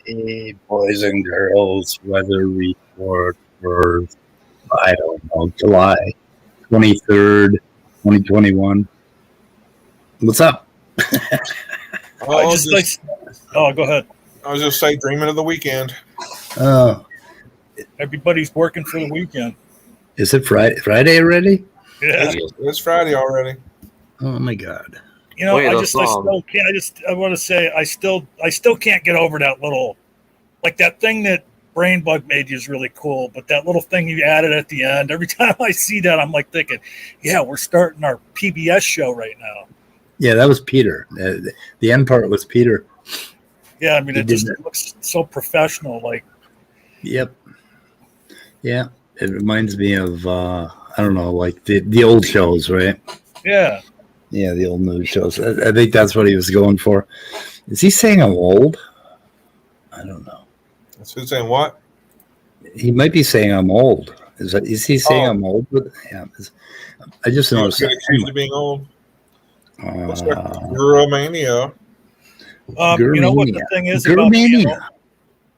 Hey, boys and girls, weather report for, I don't know, July 23rd, 2021. What's up? Go ahead. I was just say, dreaming of the weekend. Everybody's working for the weekend. Is it Friday already? Yeah. It's Friday already. Oh my God. You know, I still can't. I want to say I still can't get over that little, like that thing that Brainbug made you is really cool, but that little thing you added at the end. Every time I see that, I'm like thinking, yeah, we're starting our PBS show right now. Yeah, that was Peter. The end part was Peter. Yeah, I mean, it looks so professional. Like, yep. Yeah, it reminds me of I don't know, like the old shows, right? Yeah. Yeah, the old news shows. I think that's what he was going for. Is he saying I'm old? I don't know. That's who's saying what? He might be saying I'm old. Is he saying I'm old? Yeah, I just noticed that. Accused of being old. Looks like Gurmania. You know what the thing is about being old?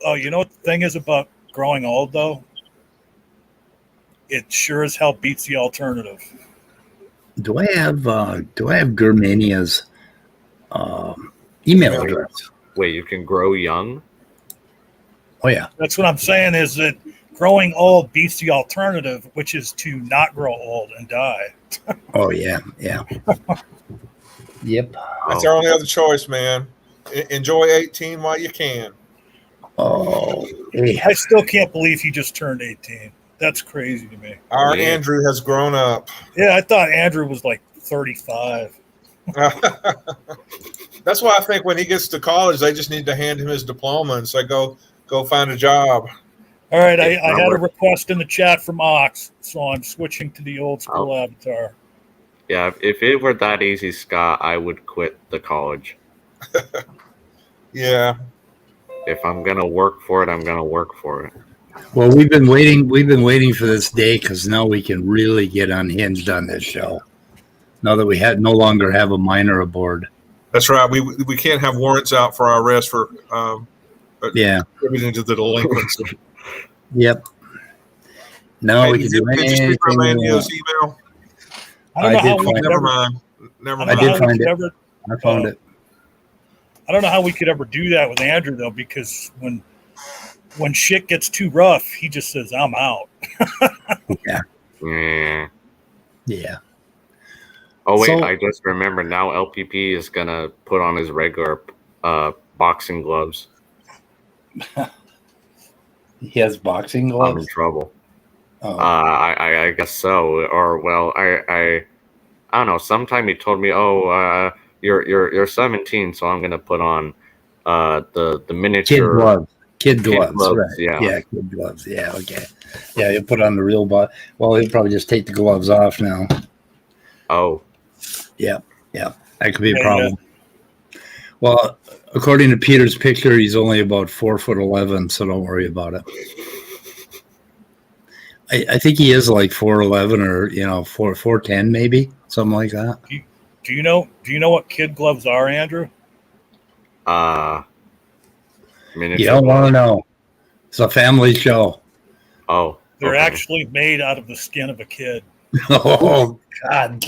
Oh, you know what the thing is about growing old, though? It sure as hell beats the alternative. Do I have Gurmania's email address? Wait, you can grow young? Oh yeah. That's what I'm saying is that growing old beats the alternative, which is to not grow old and die. Oh yeah, yeah. Yep. That's our only other choice, man. Enjoy 18 while you can. Oh, hey. I still can't believe he just turned 18. That's crazy to me. Our Andrew has grown up. Yeah, I thought Andrew was like 35. That's why I think when he gets to college, they just need to hand him his diploma and say, go find a job. All right, I had a request in the chat from Ox, so I'm switching to the old school avatar. Yeah, if it were that easy, Scott, I would quit the college. Yeah. If I'm gonna work for it, I'm gonna work for it. Well, we've been waiting for this day because now we can really get unhinged on this show. Now that we no longer have a minor aboard. That's right. We can't have warrants out for our arrest for contributing to the delinquency. Yep. No, we can do anything. Did you speak from Manio's email? I don't know how we never mind. I did find it. I found it. I don't know how we could ever do that with Andrew though, because when shit gets too rough, he just says, "I'm out." Yeah. Yeah. Yeah. Oh wait, I just remembered now. LPP is gonna put on his regular boxing gloves. He has boxing gloves. I'm in trouble. Oh. I guess so. Or well, I don't know. Sometime he told me, "Oh, you're 17, so I'm gonna put on the miniature kid gloves, right? Yeah, kid gloves. Yeah, okay. Yeah, he'll put on the real Well, he'll probably just take the gloves off now. Oh. Yeah. That could be a problem. Yeah. Well, according to Peter's picture, he's only about 4'11", so don't worry about it. I think he is like 4'11" or 4'10", maybe something like that. Do you know what kid gloves are, Andrew? You don't want to know. It's a family show. Oh, they're actually made out of the skin of a kid. Oh God.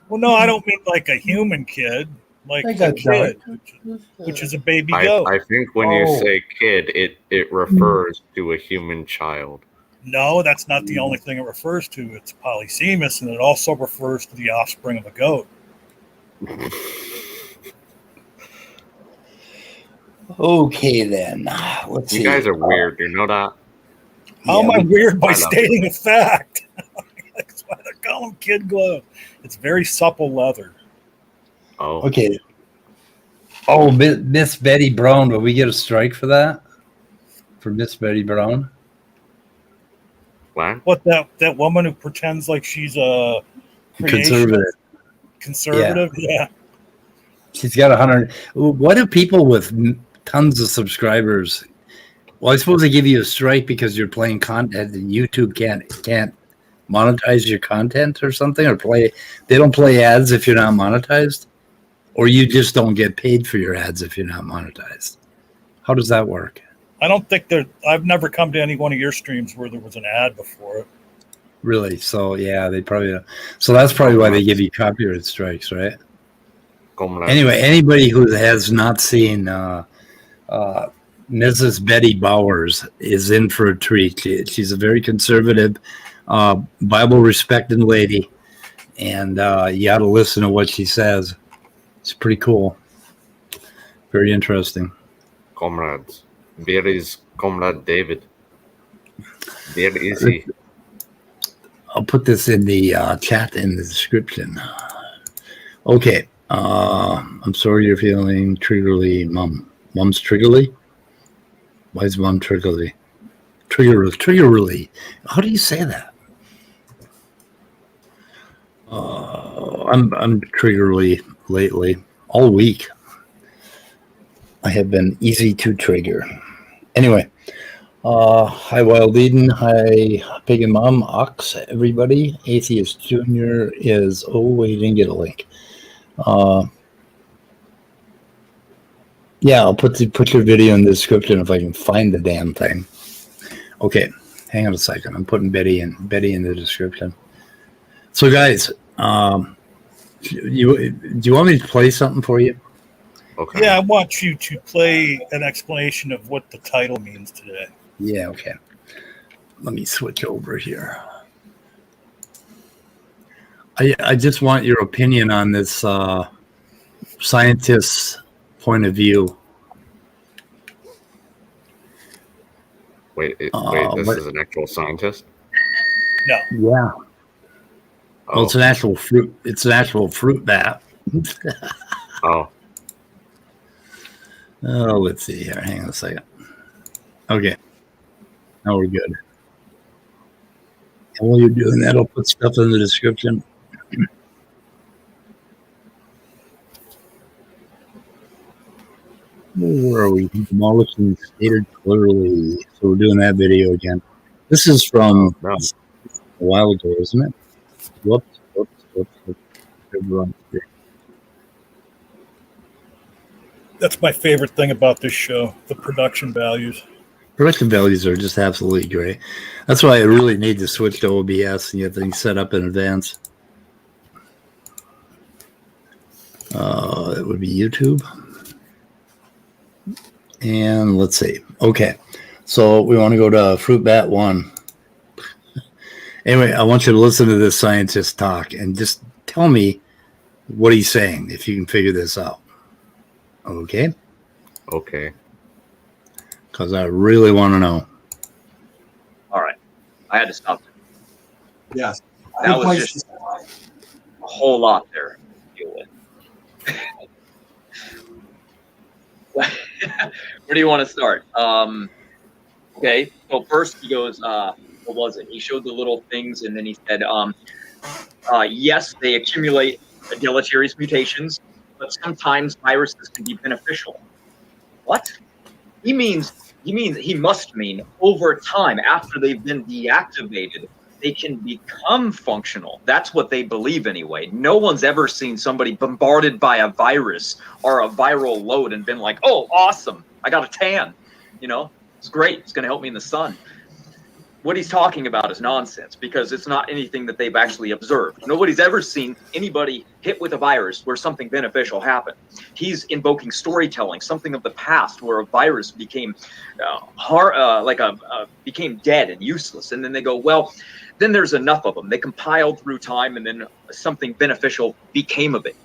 Well, no, I don't mean like a human kid, like a kid, which is a baby goat. I think when you say kid, it refers to a human child. No, that's not the only thing it refers to. It's polysemous, and it also refers to the offspring of a goat. Okay, then. Let's see. You guys are weird. You know that? How am I weird by I love stating a fact? That's why they call them kid glove. It's very supple leather. Oh, Okay. Oh, Miss Betty Brown. Will we get a strike for that? For Miss Betty Brown? what? What, that woman who pretends like she's a conservative? Yeah. She's got 100. What do people with tons of subscribers? Well, I suppose they give you a strike because you're playing content and YouTube can't monetize your content or something, or they don't play ads if you're not monetized, or you just don't get paid for your ads if you're not monetized. How does that work? I don't think I've never come to any one of your streams where there was an ad before it. Really? So yeah, they probably. So that's probably why they give you copyright strikes, right? Anyway, anybody who has not seen Mrs. Betty Bowers is in for a treat. She's a very conservative, Bible respecting lady, and you got to listen to what she says. It's pretty cool. Very interesting. Comrades. Where is Comrade David? Where is he? I'll put this in the chat in the description. Okay. I'm sorry you're feeling triggerly, Mom. Mom's triggerly? Why is Mom triggerly? Triggerly. How do you say that? I'm triggerly lately. All week. I have been easy to trigger. Anyway. Hi, Wild Eden. Hi, Pig and Mom. Ox, everybody. Atheist Junior is... Oh, wait, didn't get a link. Yeah, I'll put your video in the description if I can find the damn thing. Okay, hang on a second. I'm putting Betty in the description. So, guys, do you want me to play something for you? Okay. Yeah, I want you to play an explanation of what the title means today. Yeah, okay. Let me switch over here. I just want your opinion on this scientist's point of view. Wait, this is an actual scientist? No. Yeah. Oh. Well, it's an actual fruit. It's an actual fruit bat. Oh. Oh, let's see here. Hang on a second. Okay. Now we're good. And while you're doing that, I'll put stuff in the description. Where are we? Demolishing stated clearly. So we're doing that video again. This is from a while ago, isn't it? Whoops. That's my favorite thing about this show, the production values. Production values are just absolutely great. That's why I really need to switch to OBS and get things set up in advance. It would be YouTube. And let's see. Okay. So we want to go to Fruit Bat 1. Anyway, I want you to listen to this scientist talk and just tell me what he's saying, if you can figure this out. Okay? Okay. Because I really want to know. All right. I had to stop there. Yes. That was just a whole lot there to deal with. Where do you want to start? Okay. So first he goes, what was it? He showed the little things and then he said, yes, they accumulate deleterious mutations, but sometimes viruses can be beneficial. What? He must mean over time, after they've been deactivated, they can become functional. That's what they believe anyway. No one's ever seen somebody bombarded by a virus or a viral load and been like, oh, awesome, I got a tan. You know, it's great. It's going to help me in the sun. What he's talking about is nonsense because it's not anything that they've actually observed. Nobody's ever seen anybody hit with a virus where something beneficial happened. He's invoking storytelling, something of the past where a virus became became dead and useless. And then they go, well, then there's enough of them. They compiled through time and then something beneficial became of it.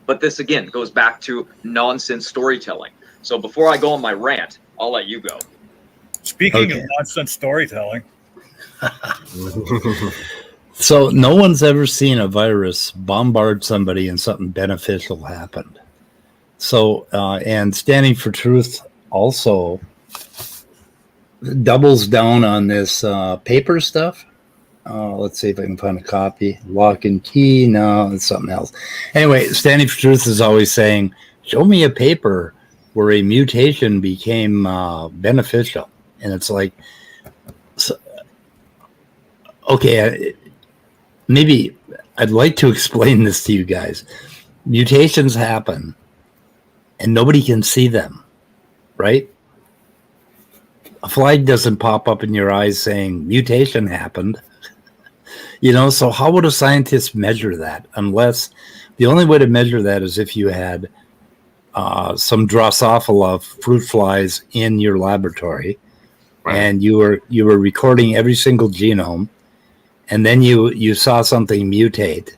But this, again, goes back to nonsense storytelling. So before I go on my rant, I'll let you go. Speaking of nonsense storytelling. So no one's ever seen a virus bombard somebody and something beneficial happened. So, and Standing for Truth also doubles down on this paper stuff. Let's see if I can find a copy. Lock and key. No, it's something else. Anyway, Standing for Truth is always saying, show me a paper where a mutation became beneficial. And it's like, so, okay, maybe I'd like to explain this to you guys. Mutations happen and nobody can see them, right? A flag doesn't pop up in your eyes saying mutation happened. You know, so how would a scientist measure that? Unless the only way to measure that is if you had some Drosophila fruit flies in your laboratory, right, and you were recording every single genome, and then you saw something mutate,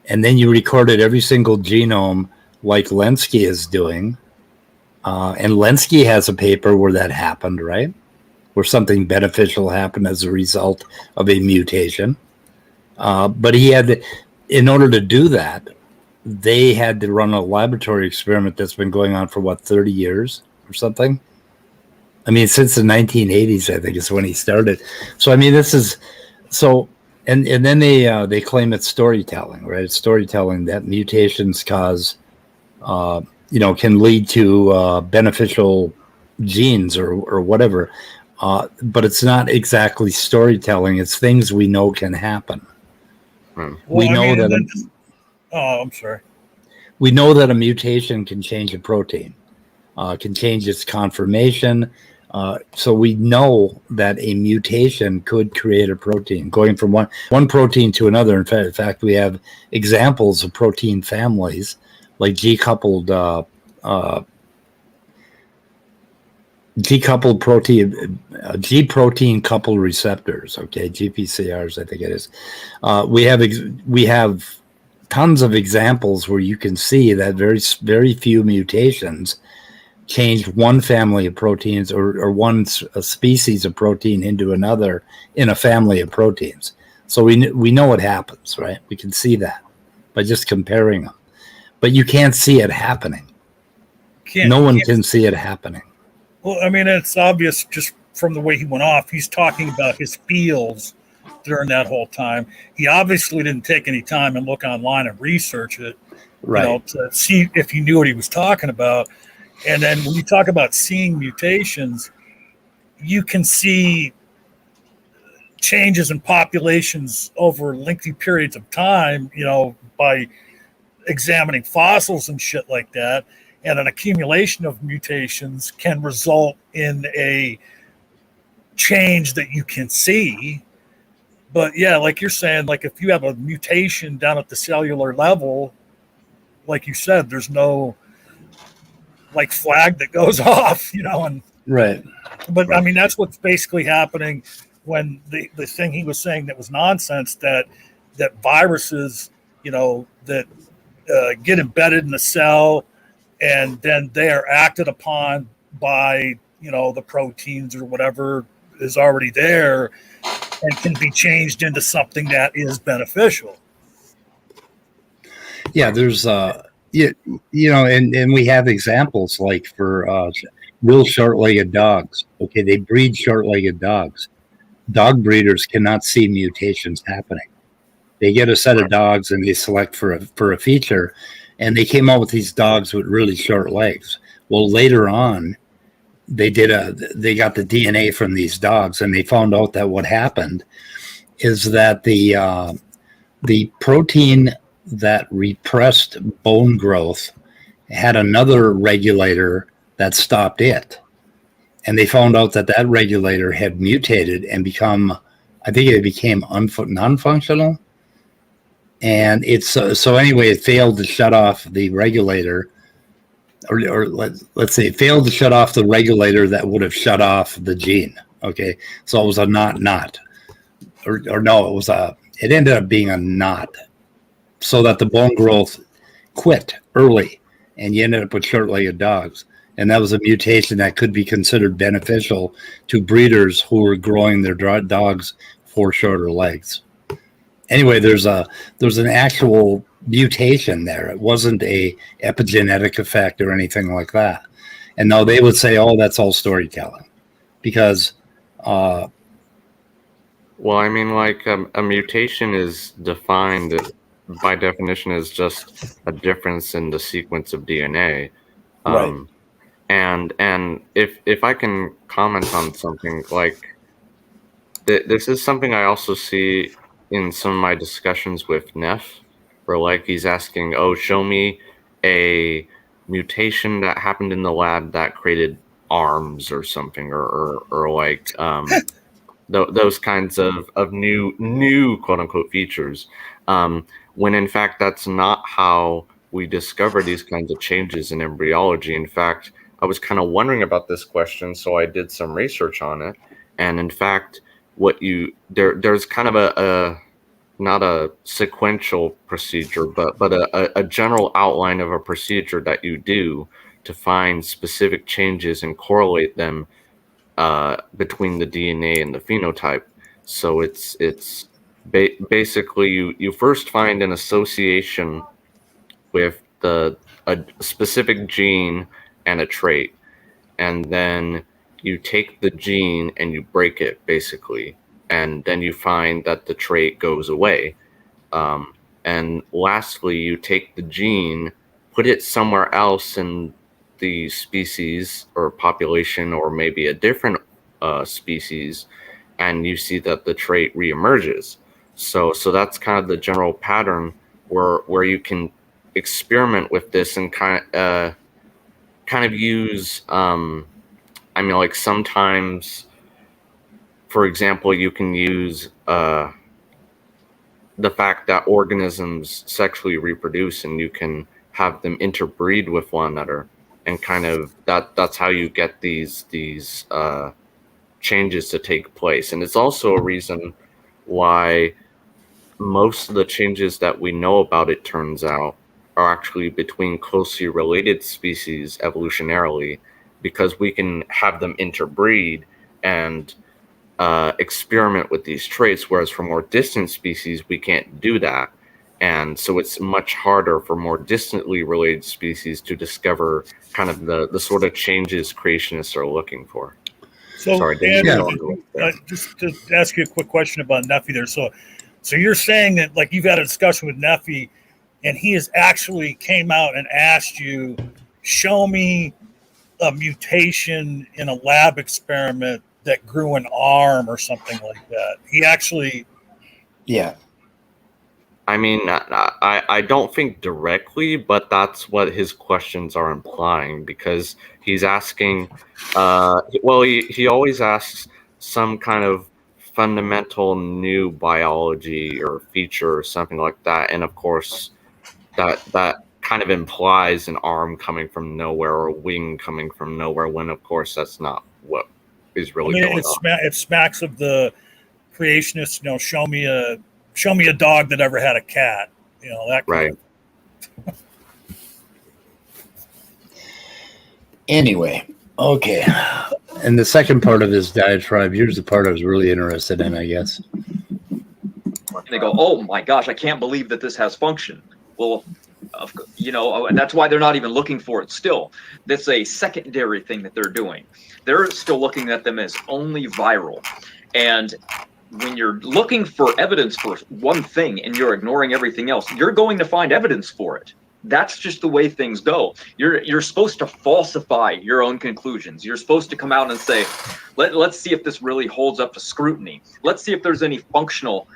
and then you recorded every single genome like Lenski is doing, and Lenski has a paper where that happened, right? Where something beneficial happened as a result of a mutation. But he had, in order to do that, they had to run a laboratory experiment that's been going on for 30 years or something. I mean, since the 1980s, I think is when he started. So, I mean, this is so, and then they claim it's storytelling, right? It's storytelling that mutations cause, can lead to beneficial genes or whatever. But it's not exactly storytelling. It's things we know can happen. We know that. I'm sorry. We know that a mutation can change a protein, can change its conformation. So we know that a mutation could create a protein, going from one protein to another. In fact, we have examples of protein families like G-coupled G protein coupled receptors. Okay, GPCRs, I think it is. We have tons of examples where you can see that very few mutations change one family of proteins or one species of protein into another in a family of proteins. So we know what happens, right? We can see that by just comparing them, but you can't see it happening. No one can see it happening. Well, I mean, it's obvious just from the way he went off. He's talking about his fields during that whole time. He obviously didn't take any time and look online and research it, right, to see if he knew what he was talking about. And then when you talk about seeing mutations, you can see changes in populations over lengthy periods of time, by examining fossils and shit like that. And an accumulation of mutations can result in a change that you can see. But yeah, like you're saying, like if you have a mutation down at the cellular level, like you said, there's no like flag that goes off, and right. But right. I mean, that's what's basically happening when the thing he was saying that was nonsense, that viruses, that get embedded in the cell, and then they are acted upon by, the proteins or whatever is already there, and can be changed into something that is beneficial. Yeah, there's, and we have examples like for real short-legged dogs. Okay, they breed short-legged dogs. Dog breeders cannot see mutations happening. They get a set of dogs and they select for a feature, and they came out with these dogs with really short legs. Well, later on, they got the DNA from these dogs, and they found out that what happened is that the protein that repressed bone growth had another regulator that stopped it. And they found out that regulator had mutated and became non-functional. And it's so anyway, it failed to shut off the regulator, or let's say it failed to shut off the regulator that would have shut off the gene. Okay, so it was a not, or no, it ended up being a not, so that the bone growth quit early, and you ended up with short-legged dogs. And that was a mutation that could be considered beneficial to breeders who were growing their dogs for shorter legs. Anyway, there's an actual mutation there. It wasn't a epigenetic effect or anything like that. And now they would say, oh, that's all storytelling. Because well, I mean, like a mutation is defined by definition as just a difference in the sequence of DNA. right. And if I can comment on something, like this is something I also see in some of my discussions with Neff, where like he's asking, oh, show me a mutation that happened in the lab that created arms or something, or like those kinds of new quote unquote features, when in fact that's not how we discover these kinds of changes in embryology. In fact, I was kind of wondering about this question, so I did some research on it. And in fact, there's kind of a not a sequential procedure, but a general outline of a procedure that you do to find specific changes and correlate them between the DNA and the phenotype. So it's basically you first find an association with a specific gene and a trait, and then you take the gene and you break it basically, and then you find that the trait goes away. And lastly, you take the gene, put it somewhere else in the species or population, or maybe a different species, and you see that the trait reemerges. So that's kind of the general pattern where you can experiment with this and kind of use I mean, like sometimes, for example, you can use the fact that organisms sexually reproduce, and you can have them interbreed with one another, and kind of that's how you get these changes to take place. And it's also a reason why most of the changes that we know about, it turns out, are actually between closely related species evolutionarily, because we can have them interbreed and experiment with these traits, whereas for more distant species, we can't do that. And so it's much harder for more distantly related species to discover kind of the sort of changes creationists are looking for. So, Sorry, Andrew, just to ask you a quick question about Neffy there. So you're saying that, like, you've had a discussion with Neffy, and he has actually came out and asked you, show me a mutation in a lab experiment that grew an arm or something like that. He actually... Yeah. I mean, I don't think directly, but that's what his questions are implying, because he's asking, well, he always asks some kind of fundamental new biology or feature or something like that. And of course, that kind of implies an arm coming from nowhere or a wing coming from nowhere, when of course that's not what is really going on. It smacks of the creationists, you know, show me a dog that ever had a cat, you know, that kind of. Anyway, okay. And the second part of his diatribe, here's the part I was really interested in, I guess. And they go, oh my gosh, I can't believe that this has function. Well, you know, and that's why they're not even looking for it still. That's a secondary thing that they're doing. They're still looking at them as only viral. And when you're looking for evidence for one thing and you're ignoring everything else, you're going to find evidence for it. That's just the way things go. You're supposed to falsify your own conclusions. You're supposed to come out and say, let's see if this really holds up to scrutiny. Let's see if there's any functional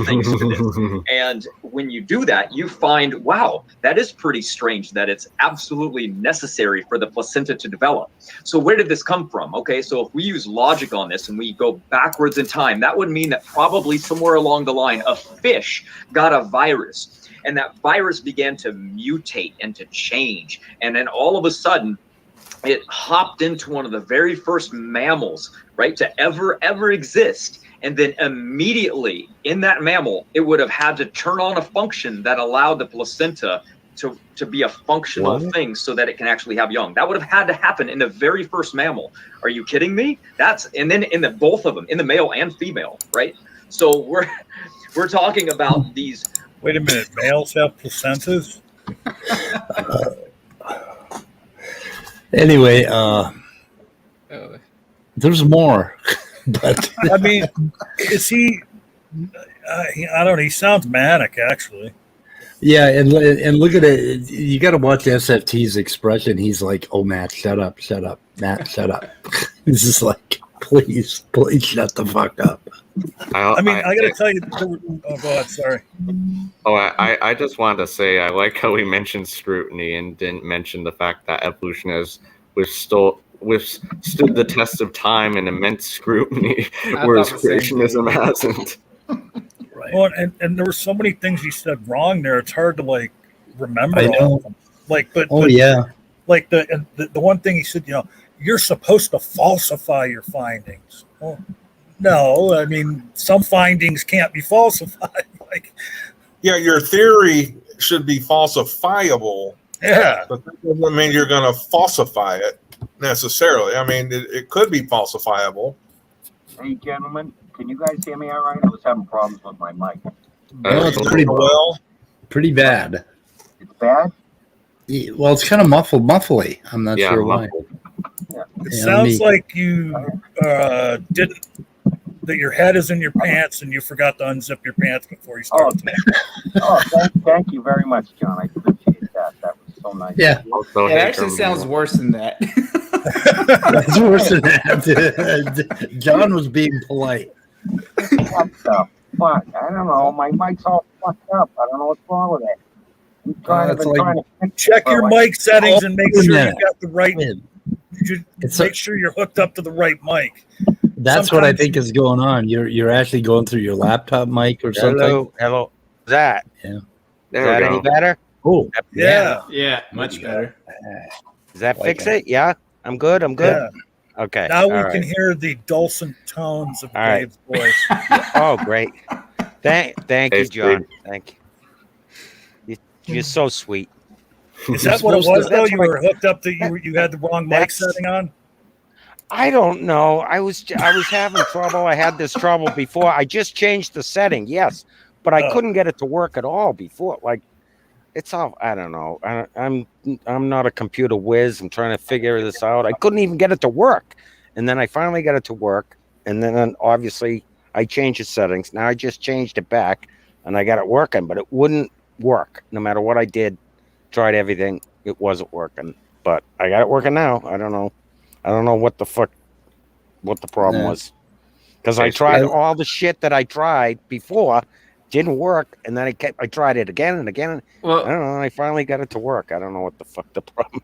things to this. And when you do that, you find, wow, that is pretty strange that it's absolutely necessary for the placenta to develop. So where did this come from? Okay, so if we use logic on this and we go backwards in time, that would mean that probably somewhere along the line, a fish got a virus, and that virus began to mutate and to change. And then all of a sudden, it hopped into one of the very first mammals, right, to ever exist. And then immediately in that mammal, it would have had to turn on a function that allowed the placenta to be a functional thing so that it can actually have young. That would have had to happen in the very first mammal. Are you kidding me? And then in the both of them, in the male and female, right? So we're talking about these. Wait a minute, males have placentas? Anyway, there's more, but I mean, is he? I don't know. He sounds manic, actually. yeah, and look at it. You got to watch SFT's expression. He's like, "Oh, Matt, shut up, Matt, shut up." This is like, please shut the fuck up. I got to tell you. Oh, go ahead. Sorry. Oh, I just wanted to say I like how we mentioned scrutiny and didn't mention the fact that evolution has withstood the test of time and immense scrutiny, whereas creationism hasn't. Right. Well, and there were so many things you said wrong there. It's hard to like remember. I know. All of them. Like, but yeah. Like the one thing he said, you're supposed to falsify your findings. Well, no, I mean, some findings can't be falsified. Like, yeah, your theory should be falsifiable. Yeah, but that doesn't mean you're going to falsify it necessarily. I mean, it could be falsifiable. Hey, gentlemen, can you guys hear me all right? I was having problems with my mic. It's pretty bad. It's bad? Yeah, well, it's kind of muffly. I'm not sure why. Yeah. It sounds like you didn't. That your head is in your pants and you forgot to unzip your pants before you started. Thank you very much, John. I appreciate that. That was so nice. Yeah. It actually sounds worse than that. That's worse than that. John was being polite. What the fuck? I don't know. My mic's all fucked up. I don't know what's wrong with it. I'm trying to check your mic settings and make sure you got the right. Make sure you're hooked up to the right mic. That's what I think is going on. You're actually going through your laptop mic or something. Hello. Is that? Yeah. Is that any better? Oh, yeah, much better. Does that fix it? Yeah, I'm good. Yeah. Okay. Now we can hear the dulcet tones of Dave's voice. Oh, great. Thank you, John. Thank you. You're so sweet. Is that what it was, though? You were hooked up to you had the wrong mic setting on? I don't know. I was having trouble. I had this trouble before. I just changed the setting, yes, but I couldn't get it to work at all before. Like, it's all, I don't know. I'm not a computer whiz. I'm trying to figure this out. I couldn't even get it to work, and then I finally got it to work, and then obviously I changed the settings. Now I just changed it back, and I got it working, but it wouldn't work no matter what I did. Tried everything, it wasn't working, but I got it working now. I don't know what the problem was, because I tried all the shit that I tried before, didn't work, and then I tried it again and again. Well, I don't know. I finally got it to work. I don't know what the fuck the problem.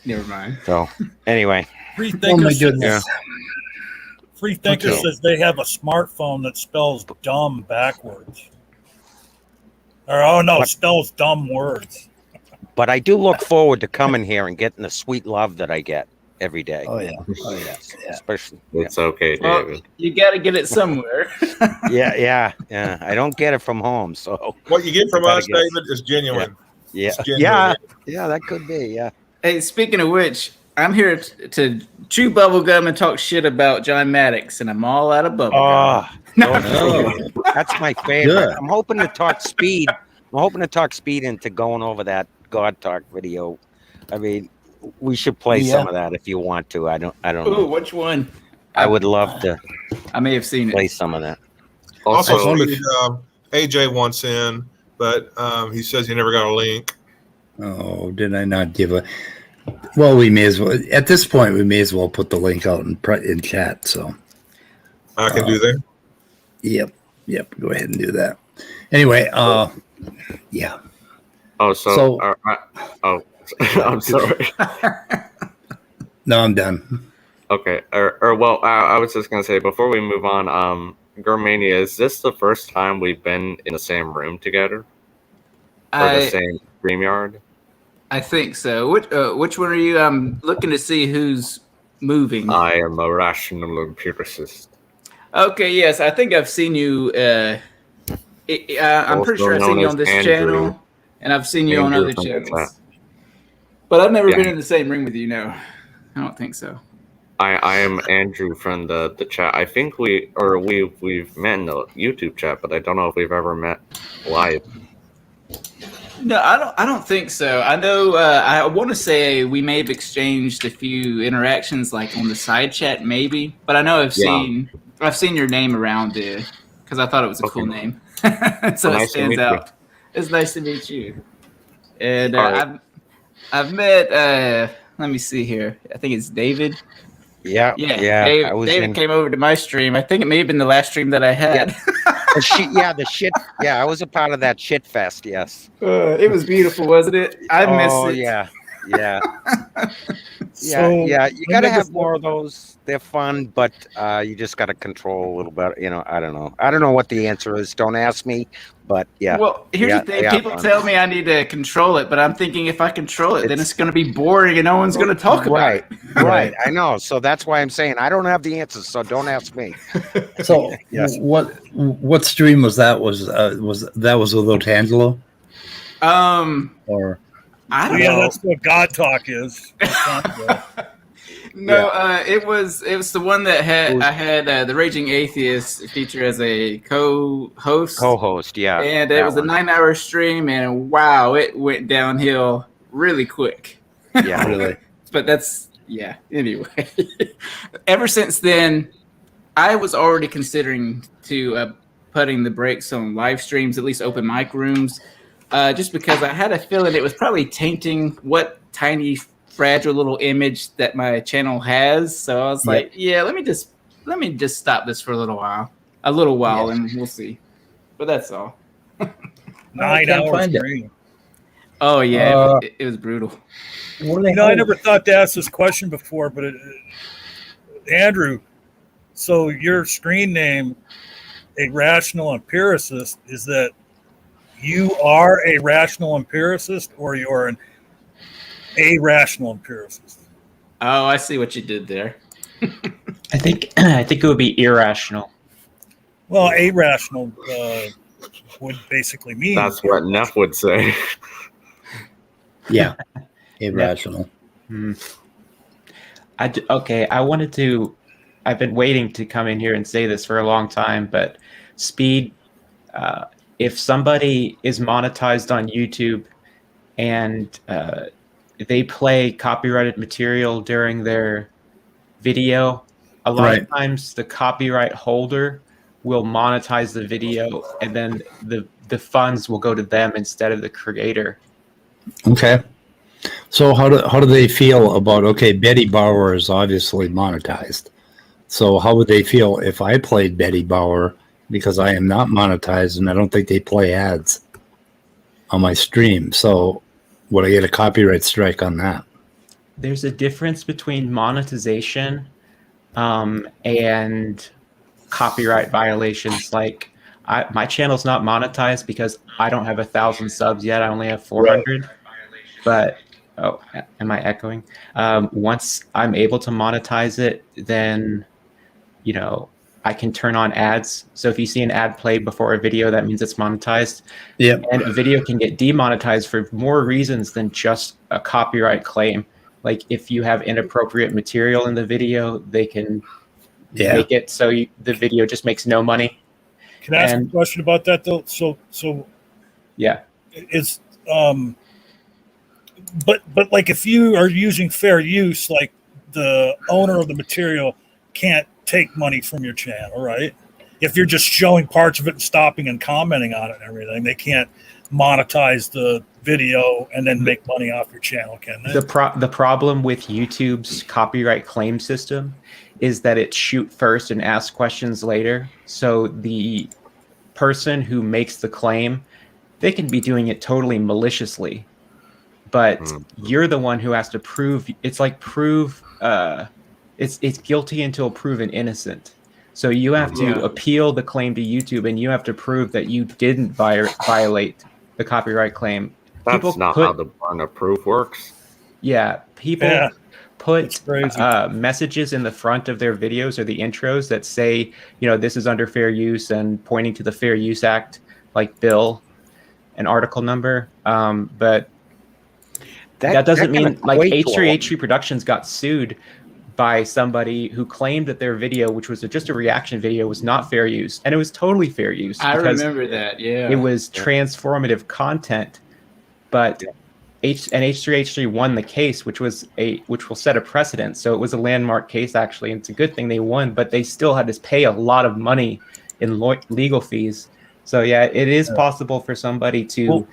Never mind. So anyway, Freethinker says they have a smartphone that spells dumb backwards. Or spells dumb words. But I do look forward to coming here and getting the sweet love that I get every day. Oh yeah. Especially. It's okay, David. Well, you got to get it somewhere. Yeah. I don't get it from home, so what you get from us, David, is genuine. Yeah. That could be. Yeah. Hey, speaking of which, I'm here to chew bubblegum and talk shit about John Maddox, and I'm all out of bubblegum. No. That's my favorite. Good. I'm hoping to talk speed. Into going over that God Talk video. I mean, we should play some of that if you want to. I don't know. Which one? I would love to. I may have seen play some of that. Also, AJ wants in, but he says he never got a link. Oh, did I not give a? Well, we may as well. At this point, we may as well put the link out in chat. So I can do that. Yep. Go ahead and do that. Anyway, yeah. I'm sorry. No, I'm done. Okay. I was just gonna say before we move on, Germania, is this the first time we've been in the same room together, or the same StreamYard? I think so. Which one are you? I'm looking to see who's moving. I am a rational empiricist. Okay. Yes, I think I've seen you. I'm pretty sure I've seen you on this channel. and I've seen you on Andrew other from the channels. chat. But I've never Yeah. been in the same ring with you. No, I don't think so. I am Andrew from the chat. I think we've met in the YouTube chat, but I don't know if we've ever met live. No, I don't think so. I know. I want to say we may have exchanged a few interactions, like on the side chat, maybe. But I know I've seen your name around there because I thought it was a cool name, so Nice it to stands meet you. out. It's nice to meet you. And All right. I've met. Let me see here. I think it's David. Yeah. David came over to my stream. I think it may have been the last stream that I had. The shit. Yeah, I was a part of that shit fest. Yes. It was beautiful, wasn't it? I miss it. Yeah. So You got to have more of those. They're fun, but you just got to control a little bit. I don't know. I don't know what the answer is. Don't ask me. But yeah. Well, here's the thing. People tell me I need to control it, but I'm thinking if I control it, then it's going to be boring and no one's going to talk about it. Right. I know. So that's why I'm saying I don't have the answers. So don't ask me. So Yes. what stream was that? Was that was with Otangelo? Or I don't Yeah, know. that's what God talk is. No, it was the one that I had the Raging Atheist feature as a co-host, yeah. and it was a 9-hour stream, and wow, it went downhill really quick. Yeah. really? But anyway. Ever since then, I was already considering to putting the brakes on live streams, at least open mic rooms, just because I had a feeling it was probably tainting what tiny fragile little image that my channel has. So I was like, let me just stop this for a little while, and we'll see. But that's all. 9 hours stream. Oh yeah, it was brutal. I never thought to ask this question before, but Andrew, so your screen name, A Rational Empiricist, is that you are a rational empiricist or you're an irrational empiricist? Oh, I see what you did there. I think it would be irrational. Well, irrational would basically mean That's what Neff would say. Yeah, irrational. I've been waiting to come in here and say this for a long time, but Speed, if somebody is monetized on YouTube and they play copyrighted material during their video, a lot of times the copyright holder will monetize the video, and then the funds will go to them instead of the creator. Okay. So how do they feel about, Betty Bauer is obviously monetized. So how would they feel if I played Betty Bauer, because I am not monetized and I don't think they play ads on my stream? So would I get a copyright strike on that? There's a difference between monetization and copyright violations. Like my channel's not monetized because I don't have 1,000 subs yet. I only have 400. Right. But am I echoing? Once I'm able to monetize it, then I can turn on ads. So if you see an ad played before a video, that means it's monetized. Yep. And a video can get demonetized for more reasons than just a copyright claim. Like if you have inappropriate material in the video, they can make it so the video just makes no money. Can I ask a question about that though? So yeah, it's but like if you are using fair use, like the owner of the material can't take money from your channel, right? If you're just showing parts of it and stopping and commenting on it and everything, they can't monetize the video and then make money off your channel, can they? The problem with YouTube's copyright claim system is that it shoot first and ask questions later. So the person who makes the claim, they can be doing it totally maliciously, but you're the one who has to prove. It's like it's guilty until proven innocent. So you have to appeal the claim to YouTube, and you have to prove that you didn't violate the copyright claim. That's not how the burden of proof works. Yeah, people put messages in the front of their videos or the intros that say, this is under fair use and pointing to the Fair Use Act, like Bill. an article number, but that doesn't mean like H3H3 Productions got sued by somebody who claimed that their video, which was just a reaction video, was not fair use, and it was totally fair use. I remember that. Yeah, it was transformative content, but H3H3 won the case, which will set a precedent. So it was a landmark case actually, and it's a good thing they won. But they still had to pay a lot of money in legal fees. So yeah, it is possible for somebody to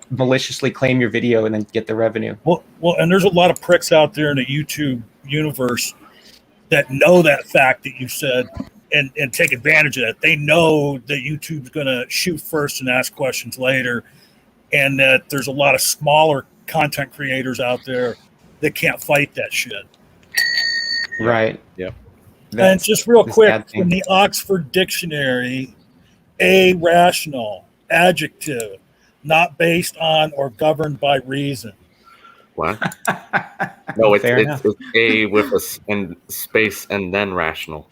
maliciously claim your video and then get the revenue. Well, and there's a lot of pricks out there in the YouTube universe that know that fact that you said and take advantage of that. They know that YouTube's going to shoot first and ask questions later, and that there's a lot of smaller content creators out there that can't fight that shit. Right. Yep. And just real quick, from the Oxford Dictionary, irrational, adjective, not based on or governed by reason. What? No, it's A with a space and then rational.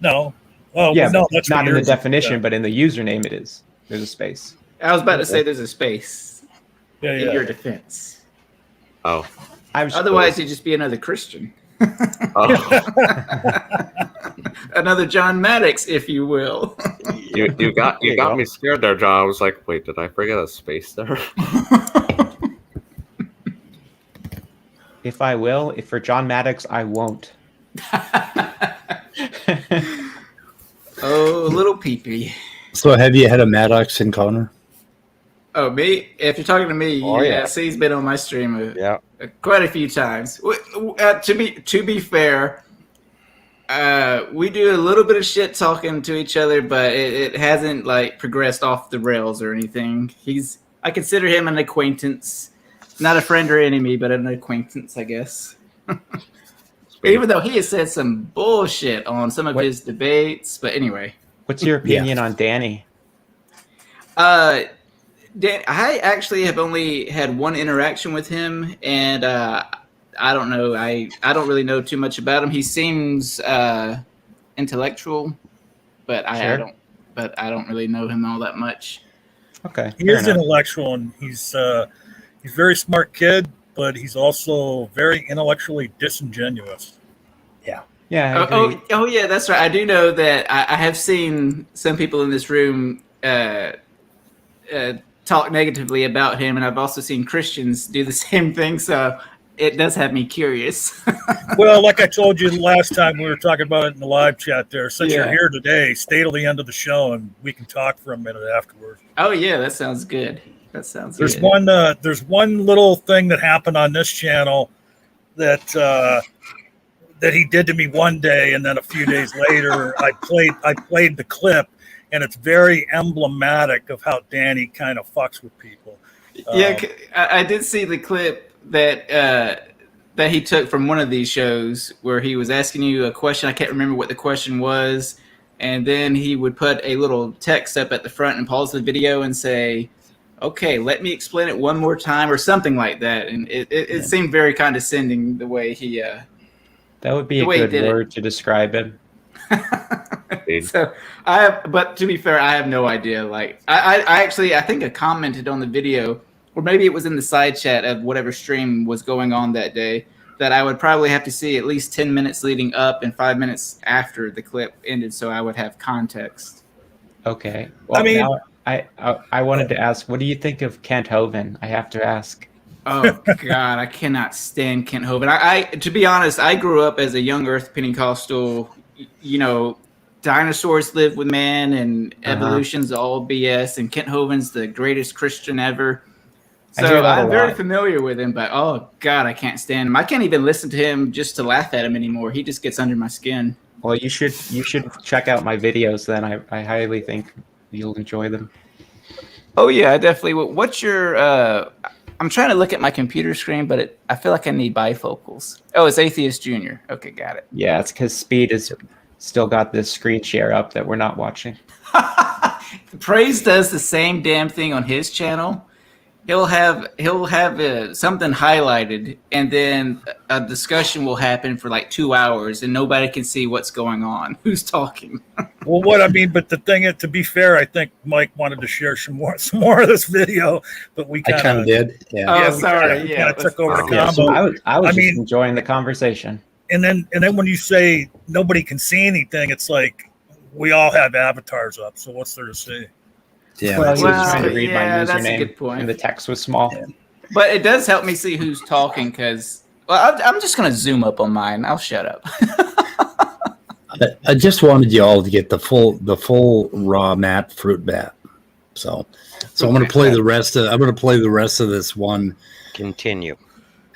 No. Oh, yeah, no, that's not in the definition, but in the username it is. There's a space. I was about to say there's a space in your defense. Oh. Otherwise, you'd just be another Christian. Another John Maddox, if you will. You got me scared there, John. I was like, wait, did I forget a space there? If I will, if for John Maddox, I won't. Oh, little peepee. So have you had a Maddox encounter? Oh, me? If you're talking to me, yes, he's been on my stream quite a few times. To be fair, we do a little bit of shit talking to each other, but it hasn't like progressed off the rails or anything. I consider him an acquaintance. Not a friend or enemy, but an acquaintance, I guess. Even though he has said some bullshit on some of his debates. But anyway. What's your opinion on Danny? I actually have only had one interaction with him, and I don't know. I don't really know too much about him. He seems intellectual, but I don't really know him all that much. Okay. He is intellectual, and he's a very smart kid, but he's also very intellectually disingenuous. Yeah. Yeah. Oh, yeah, that's right. I do know that I have seen some people in this room talk negatively about him, and I've also seen Christians do the same thing, so it does have me curious. Well, like I told you last time we were talking about it in the live chat there, since you're here today, stay till the end of the show, and we can talk for a minute afterwards. Oh, yeah, that sounds good. There's good. There's one little thing that happened on this channel that he did to me one day, and then a few days later, I played the clip, and it's very emblematic of how Danny kind of fucks with people. Yeah, I did see the clip that he took from one of these shows where he was asking you a question. I can't remember what the question was, and then he would put a little text up at the front and pause the video and say, "Okay, let me explain it one more time," or something like that. And it seemed very condescending the way he. That would be a good word to describe him. So but to be fair, I have no idea. Like I think I commented on the video, or maybe it was in the side chat of whatever stream was going on that day, that I would probably have to see at least 10 minutes leading up and 5 minutes after the clip ended, so I would have context. Okay. Well, now I wanted to ask, what do you think of Kent Hovind? I have to ask. Oh God, I cannot stand Kent Hovind. I to be honest, I grew up as a young Earth Pentecostal. Dinosaurs live with man, and evolution's all BS. And Kent Hovind's the greatest Christian ever. So I'm very familiar with him, but oh God, I can't stand him. I can't even listen to him just to laugh at him anymore. He just gets under my skin. Well, you should check out my videos then. I highly think you'll enjoy them. Oh yeah, I definitely will. What's your I'm trying to look at my computer screen, but I feel like I need bifocals. Oh, it's Atheist Junior. Okay, got it. Yeah, it's because Speed has still got this screen share up that we're not watching. Praise does the same damn thing on his channel, he'll have something highlighted, and then a discussion will happen for like 2 hours, and nobody can see what's going on. Who's talking? Well, what I mean, but the thing is, to be fair, I think Mike wanted to share some more of this video, but we I kind of did. Yeah. Oh, sorry. We kind of took over the Yeah, combo. so I was I just mean- enjoying the conversation. And then when you say nobody can see anything, it's like we all have avatars up. So what's there to see? Yeah. Well, he was Well, trying to read my yeah, that's a username, good point. and the text was small. Yeah. But it does help me see who's talking because, well, I'm just going to zoom up on mine. I'll shut up. I just wanted you all to get the full raw Matt fruit bat. So I'm going to play the rest of this one. Continue.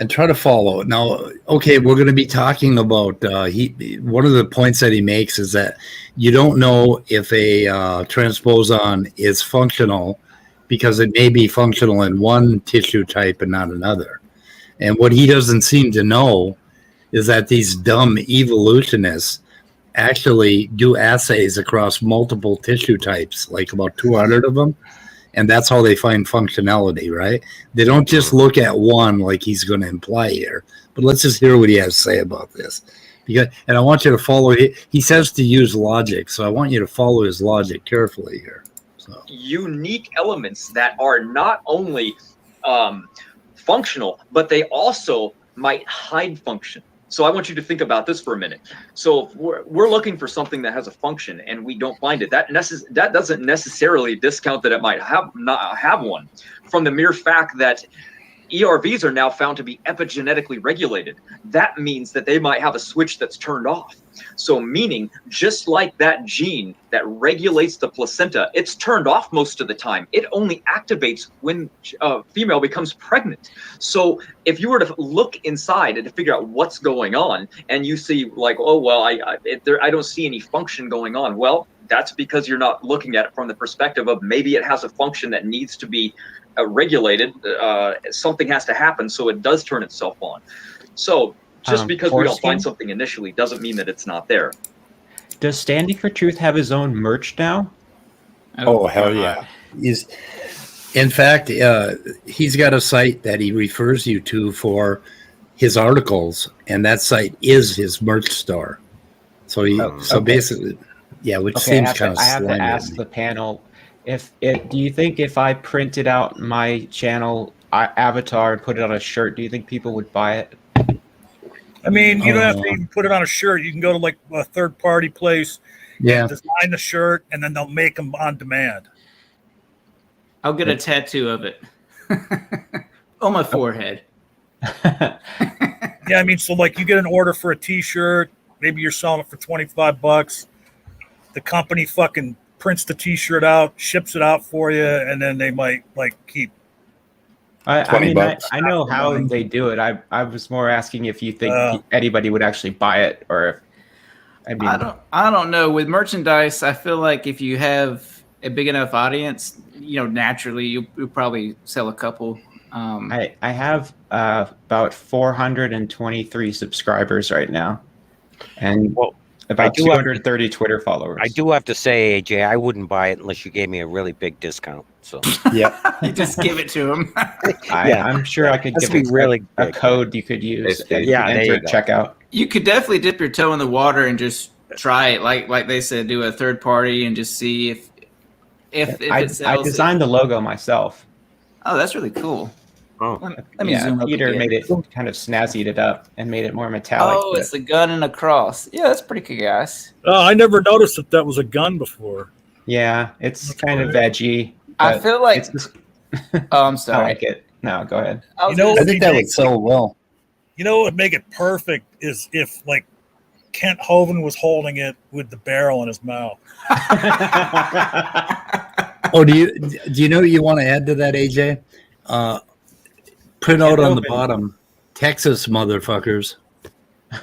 And try to follow it. Now, okay, we're going to be talking about one of the points that he makes is that you don't know if a transposon is functional because it may be functional in one tissue type and not another. And what he doesn't seem to know is that these dumb evolutionists actually do assays across multiple tissue types, like about 200 of them. And that's how they find functionality, right? They don't just look at one like he's going to imply here. But let's just hear what he has to say about this. And I want you to follow. He says to use logic, so I want you to follow his logic carefully here. So. Unique elements that are not only functional, but they also might hide function. So I want you to think about this for a minute. So if we're looking for something that has a function and we don't find it, that doesn't necessarily discount that it might not have one. From the mere fact that ERVs are now found to be epigenetically regulated, that means that they might have a switch that's turned off. So meaning, just like that gene that regulates the placenta, it's turned off most of the time. It only activates when a female becomes pregnant. So if you were to look inside and to figure out what's going on, and you see like, oh, well, I don't see any function going on. Well, that's because you're not looking at it from the perspective of maybe it has a function that needs to be regulated. Something has to happen so it does turn itself on. So just because we don't find something initially doesn't mean that it's not there. Does Standing for Truth have his own merch now? Oh, hell yeah. In fact, he's got a site that he refers you to for his articles, and that site is his merch store. So basically, yeah, which seems kind of I have to ask the panel, do you think if I printed out my channel avatar and put it on a shirt, do you think people would buy it? I mean, you don't have to even put it on a shirt. You can go to like a third-party place, design the shirt, and then they'll make them on demand. I'll get a tattoo of it on my forehead. Yeah, I mean, so like you get an order for a T-shirt, maybe you're selling it for $25. The company fucking prints the T-shirt out, ships it out for you, and then they might like keep. I know how they do it. I was more asking if you think anybody would actually buy it, or if, I don't know. With merchandise, I feel like if you have a big enough audience, naturally you'll probably sell a couple. I have about 423 subscribers right now, and about 230 Twitter followers. I do have to say, AJ, I wouldn't buy it unless you gave me a really big discount. So yeah, you just give it to him. I'm sure I could give you a code you could use. Enter checkout. You could definitely dip your toe in the water and just try it, like they said, do a third party and just see if it sells. I designed the logo myself. Oh, that's really cool. Oh, let me zoom up Peter again. made it kind of snazzied it up and made it more metallic. Oh, it's a gun and a cross. Yeah, that's pretty cool, guys. Oh, I never noticed that was a gun before. Yeah, it's kind of veggie. I feel like. Oh, I'm sorry. I like it. No, go ahead. I think that would sell well. You know what would make it perfect is if like Kent Hovind was holding it with the barrel in his mouth. Oh, do you know what you want to add to that, AJ? Print out on the bottom, Texas motherfuckers.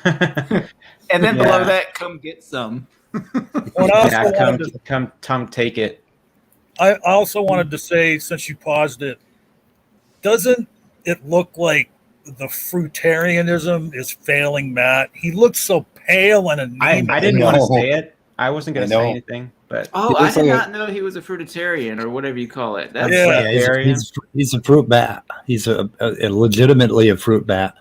And then below that, come get some. Come take it. I also wanted to say, since you paused it, doesn't it look like the fruitarianism is failing Matt? He looks so pale and anemic. I didn't want to say it. I wasn't going to say anything, but Oh, I did not know he was a fruitarian or whatever you call it. That's he's a fruit bat. He's a legitimately a fruit bat.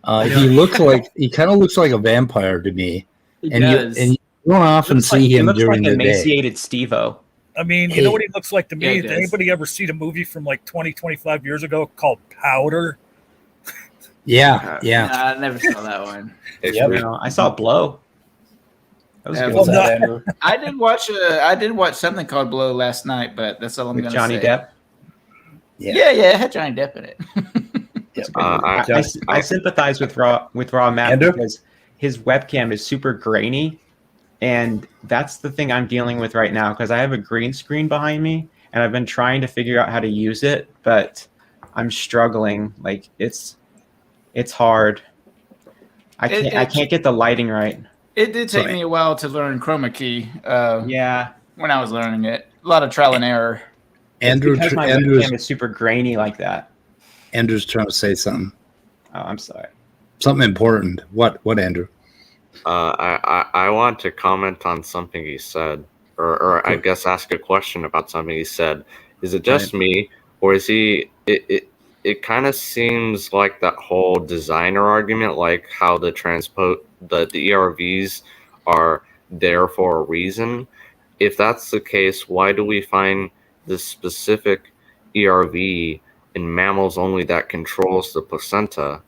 He kind of looks like a vampire to me. He does. You don't often see him during the day. Emaciated Steve-O. I mean, you know what he looks like to me? Did anybody ever see the movie from like 20, 25 years ago called Powder? Yeah. I never saw that one. I saw Blow. That was good. I did watch something called Blow last night, but that's all I'm going to say. Johnny Depp. Yeah, it had Johnny Depp in it. I sympathize with Raw Matt because his webcam is super grainy, and that's the thing I'm dealing with right now because I have a green screen behind me, and I've been trying to figure out how to use it, but I'm struggling. Like it's hard. I can't get the lighting right. It did take me a while to learn chroma key. When I was learning it, a lot of trial and error. Andrew's webcam is super grainy like that. Andrew's trying to say something. Oh, I'm sorry. Something important. What, Andrew? I want to comment on something he said, or I guess ask a question about something he said. Is it just me, or is he? It kind of seems like that whole designer argument, like how the ERVs are there for a reason. If that's the case, why do we find this specific ERV in mammals only that controls the placenta?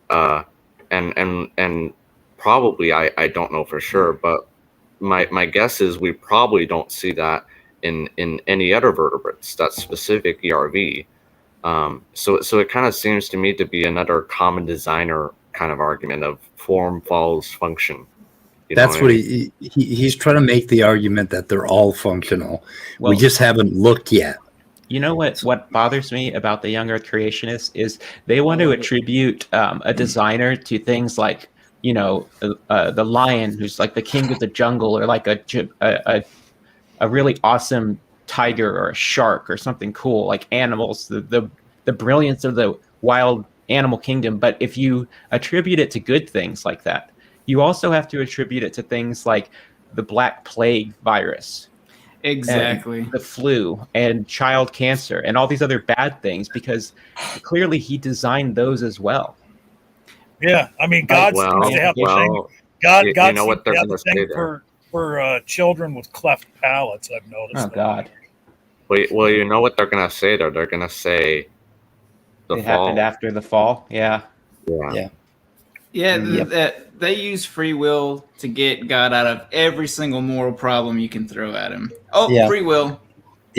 And probably I don't know for sure, but my guess is we probably don't see that in any other vertebrates, that specific ERV. So it kind of seems to me to be another common designer kind of argument of form follows function. That's what he's trying to make the argument that they're all functional. Well, we just haven't looked yet. You know what bothers me about the young Earth creationists is they want to attribute a designer to things like the lion who's like the king of the jungle, or like a really awesome tiger or a shark or something cool, like animals, the brilliance of the wild animal kingdom. But if you attribute it to good things like that, you also have to attribute it to things like the Black Plague virus, exactly, the flu and child cancer and all these other bad things, because clearly he designed those as well. Yeah, I mean, God seems to have the thing. God you know what they're going to say for children with cleft palates. I've noticed. Oh God. Well, you know what they're going to say, though? They're going to say it happened after the fall. Yeah. They use free will to get God out of every single moral problem you can throw at him. Free will.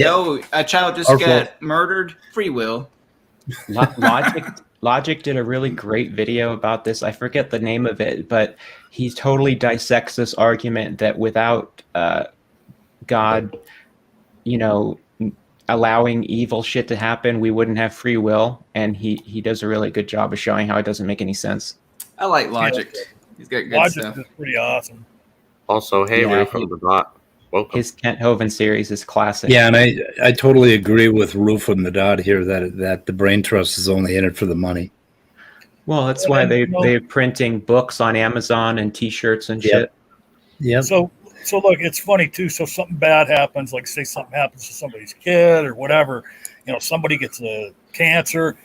Oh, a child just got murdered. Free will. Logic did a really great video about this. I forget the name of it, but he totally dissects this argument that without God, allowing evil shit to happen, we wouldn't have free will. And he does a really good job of showing how it doesn't make any sense. I like Logic. He's got good Logic stuff. is pretty awesome. Also, from the Dot. Welcome. His Kent Hovind series is classic. Yeah, and I totally agree with Roof from the Dot here that the Brain Trust is only in it for the money. Well, that's why they're printing books on Amazon and T-shirts and shit. Yeah. So look, it's funny too. So something bad happens, like say something happens to somebody's kid or whatever. Somebody gets a cancer,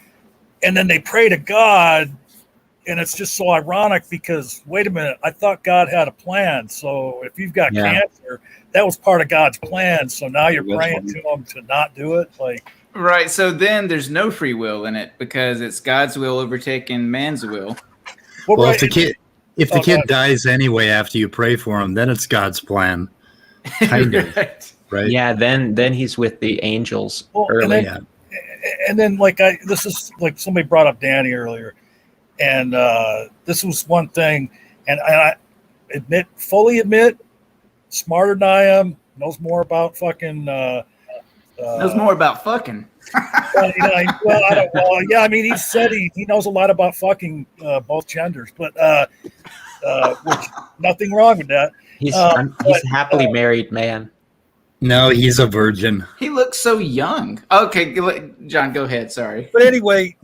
and then they pray to God, and it's just so ironic because wait a minute, I thought God had a plan. So if you've got cancer, that was part of God's plan. So now you're praying to him to not do it, Right. So then there's no free will in it because it's God's will overtaking man's will. Well, if the kid dies anyway after you pray for him, then it's God's plan. Kind of. Right. Yeah. Then he's with the angels early. And then this is like somebody brought up Danny earlier, and this was one thing, and I fully admit, smarter than I am, knows more about fucking. Knows more about fucking. I mean, he said he knows a lot about fucking both genders, but which nothing wrong with that. He's a happily married man. No, he's a virgin. He looks so young. Okay, John, go ahead. Sorry, but anyway,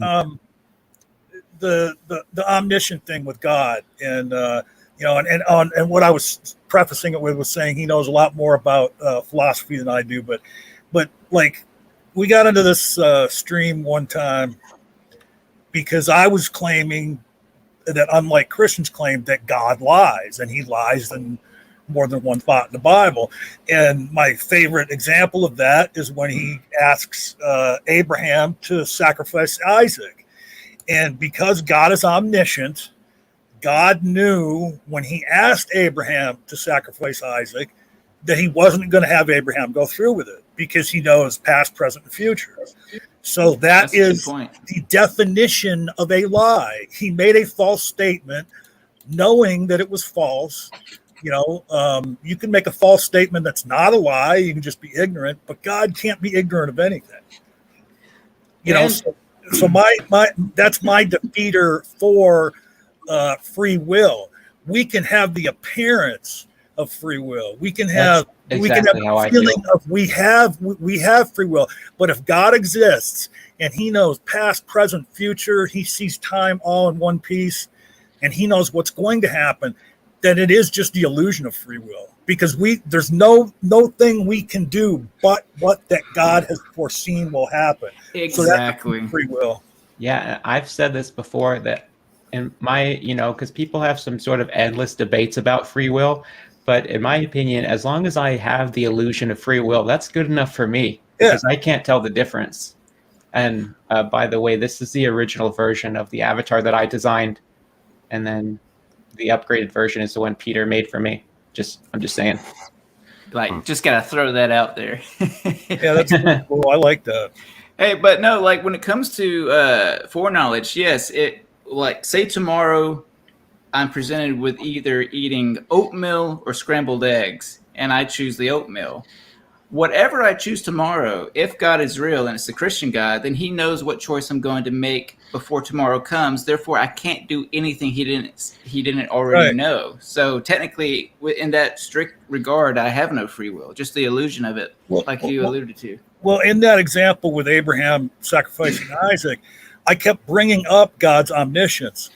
the omniscient thing with God, and and what I was prefacing it with saying he knows a lot more about philosophy than I do, but like we got into this stream one time because I was claiming that, unlike Christians claim, that God lies, and he lies in more than one spot in the Bible. And my favorite example of that is when he asks Abraham to sacrifice Isaac. And because God is omniscient, God knew when he asked Abraham to sacrifice Isaac that he wasn't going to have Abraham go through with it, because he knows past, present, and future. So that's the definition of a lie. He made a false statement knowing that it was false. You know, you can make a false statement that's not a lie. You can just be ignorant, but God can't be ignorant of anything. You know, so my that's my defeater for free will. We can have the appearance of free will. We can have a feeling of we have free will. But if God exists and he knows past, present, future, he sees time all in one piece, and he knows what's going to happen, then it is just the illusion of free will, because there's no thing we can do but what that God has foreseen will happen. Exactly. So that's free will. Yeah, I've said this before, that in my, because people have some sort of endless debates about free will, but in my opinion, as long as I have the illusion of free will, that's good enough for me, because I can't tell the difference. And by the way, this is the original version of the avatar that I designed, and then the upgraded version is the one Peter made for me. I'm just saying. Like, just gotta throw that out there. Yeah, that's cool. I like that. Hey, but no, like when it comes to foreknowledge, yes, say tomorrow I'm presented with either eating oatmeal or scrambled eggs, and I choose the oatmeal. Whatever I choose tomorrow, if God is real and it's the Christian God, then he knows what choice I'm going to make before tomorrow comes. Therefore, I can't do anything he didn't already know. So technically, in that strict regard, I have no free will, just the illusion of it, like you alluded to. Well, in that example with Abraham sacrificing Isaac, I kept bringing up God's omniscience.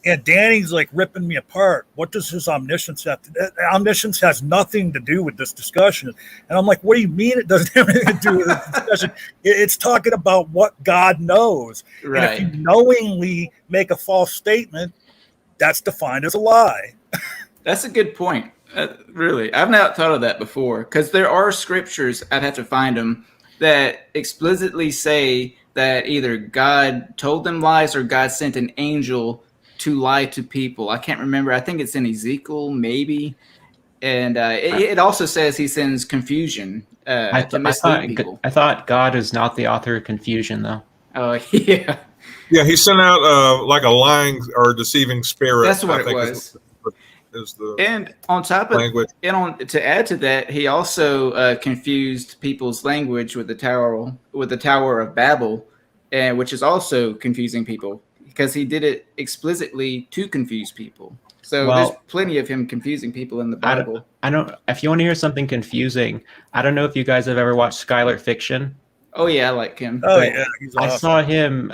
And Danny's like ripping me apart. What does his omniscience have to do? Omniscience has nothing to do with this discussion. And I'm like, what do you mean it doesn't have anything to do with this discussion? It's talking about what God knows. Right. And if you knowingly make a false statement, that's defined as a lie. That's a good point. Really. I've not thought of that before, because there are scriptures, I'd have to find them, that explicitly say that either God told them lies or God sent an angel to lie to people. I can't remember. I think it's in Ezekiel, maybe. And it also says he sends confusion to mislead people. I thought God is not the author of confusion, though. Oh, yeah. Yeah, he sent out like a lying or deceiving spirit. That's what it was. And on top of language. To add to that, he also confused people's language with the Tower of Babel, which is also confusing people, because he did it explicitly to confuse people. So there's plenty of him confusing people in the Bible. I don't. If you want to hear something confusing, I don't know if you guys have ever watched Skylar Fiction. Oh yeah, I like him. Oh yeah, he's awesome. I saw him.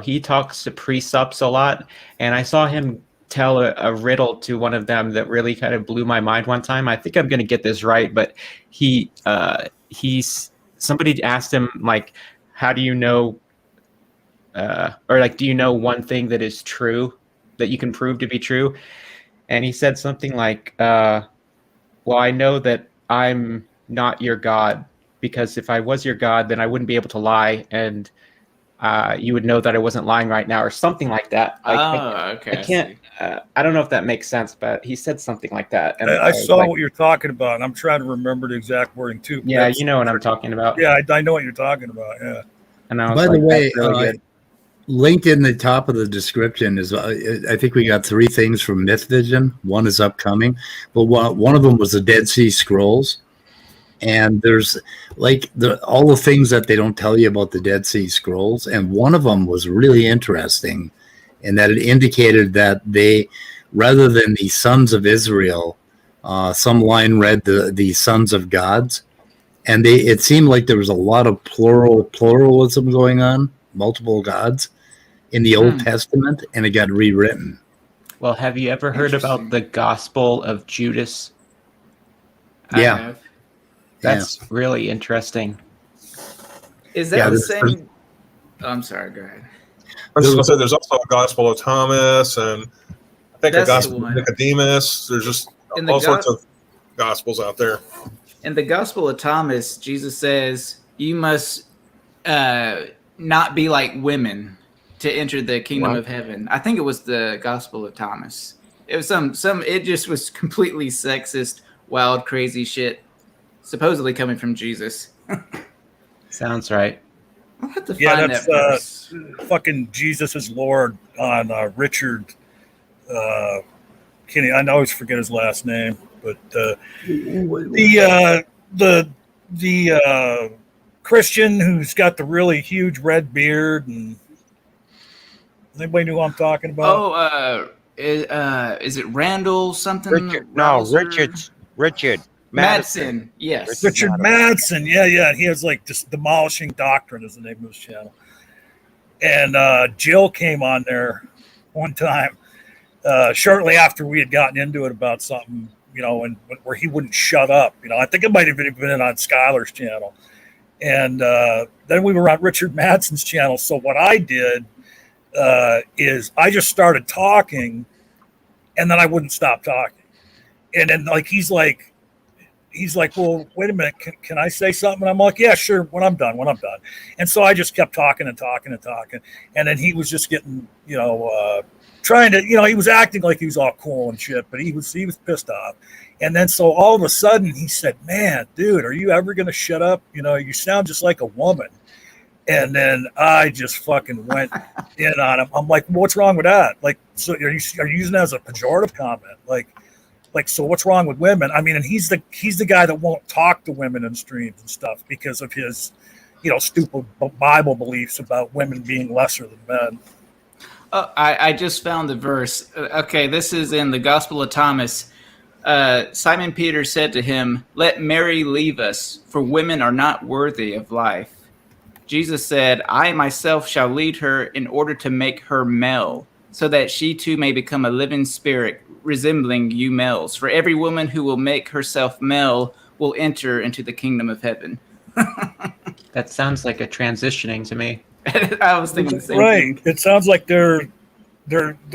He talks to precepts a lot, and I saw him tell a riddle to one of them that really kind of blew my mind one time. I think I'm going to get this right, but somebody asked him, like, how do you know? Or like, do you know one thing that is true that you can prove to be true? And he said something like, well, I know that I'm not your God, because if I was your God, then I wouldn't be able to lie, and you would know that I wasn't lying right now, or something like that. Okay. I can't. I don't know if that makes sense, but he said something like that. And I saw what you're talking about, and I'm trying to remember the exact wording too. Yeah, you know what I'm talking about. Yeah, I know what you're talking about. Yeah. And I was By the way, really good. Linked in the top of the description is, I think we got 3 things from Myth Vision. One is upcoming, but one of them was the Dead Sea Scrolls. And there's like all the things that they don't tell you about the Dead Sea Scrolls. And one of them was really interesting in that it indicated that they, rather than the sons of Israel, some line read the sons of gods. And it seemed like there was a lot of pluralism going on, multiple gods in the Old Testament, and it got rewritten. Well, have you ever heard about the Gospel of Judas? Yeah. I have. That's really interesting. Is that the same? Oh, I'm sorry. Go ahead. I was just going to say, there's also a Gospel of Thomas, and I think a Gospel of Nicodemus. There's just all sorts of Gospels out there. In the Gospel of Thomas, Jesus says, you must not be like women to enter the kingdom of heaven. I think it was the Gospel of Thomas. It was it just was completely sexist, wild, crazy shit, supposedly coming from Jesus. Sounds right. I'll have to find that's that fucking Jesus is Lord on Richard. Kenny, I always forget his last name, but the Christian who's got the really huge red beard, and anybody know who I'm talking about? Oh, is it Randall something? Richard Madsen. Yes, Richard Madsen. Yeah. He has like this Demolishing Doctrine is the name of his channel. And Jill came on there one time shortly after we had gotten into it about something, and where he wouldn't shut up. I think it might have been on Skylar's channel. And then we were on Richard Madsen's channel. So what I did is I just started talking, and then I wouldn't stop talking. And then he's like, well, wait a minute, can I say something? And I'm like, yeah, sure, when I'm done. And so I just kept talking. And then he was just getting, trying to, he was acting like he was all cool and shit, but he was pissed off. And then so all of a sudden he said, man, dude, are you ever going to shut up? You sound just like a woman. And then I just fucking went in on him. I'm like, what's wrong with that? Like, so are you using that as a pejorative comment? Like, so what's wrong with women? I mean, and he's the guy that won't talk to women in streams and stuff because of his, stupid Bible beliefs about women being lesser than men. I just found the verse. Okay, this is in the Gospel of Thomas. Simon Peter said to him, "Let Mary leave us, for women are not worthy of life." Jesus said, "I myself shall lead her in order to make her male, so that she too may become a living spirit, resembling you males. For every woman who will make herself male will enter into the kingdom of heaven." That sounds like a transitioning to me. I was thinking the same thing. It sounds like they're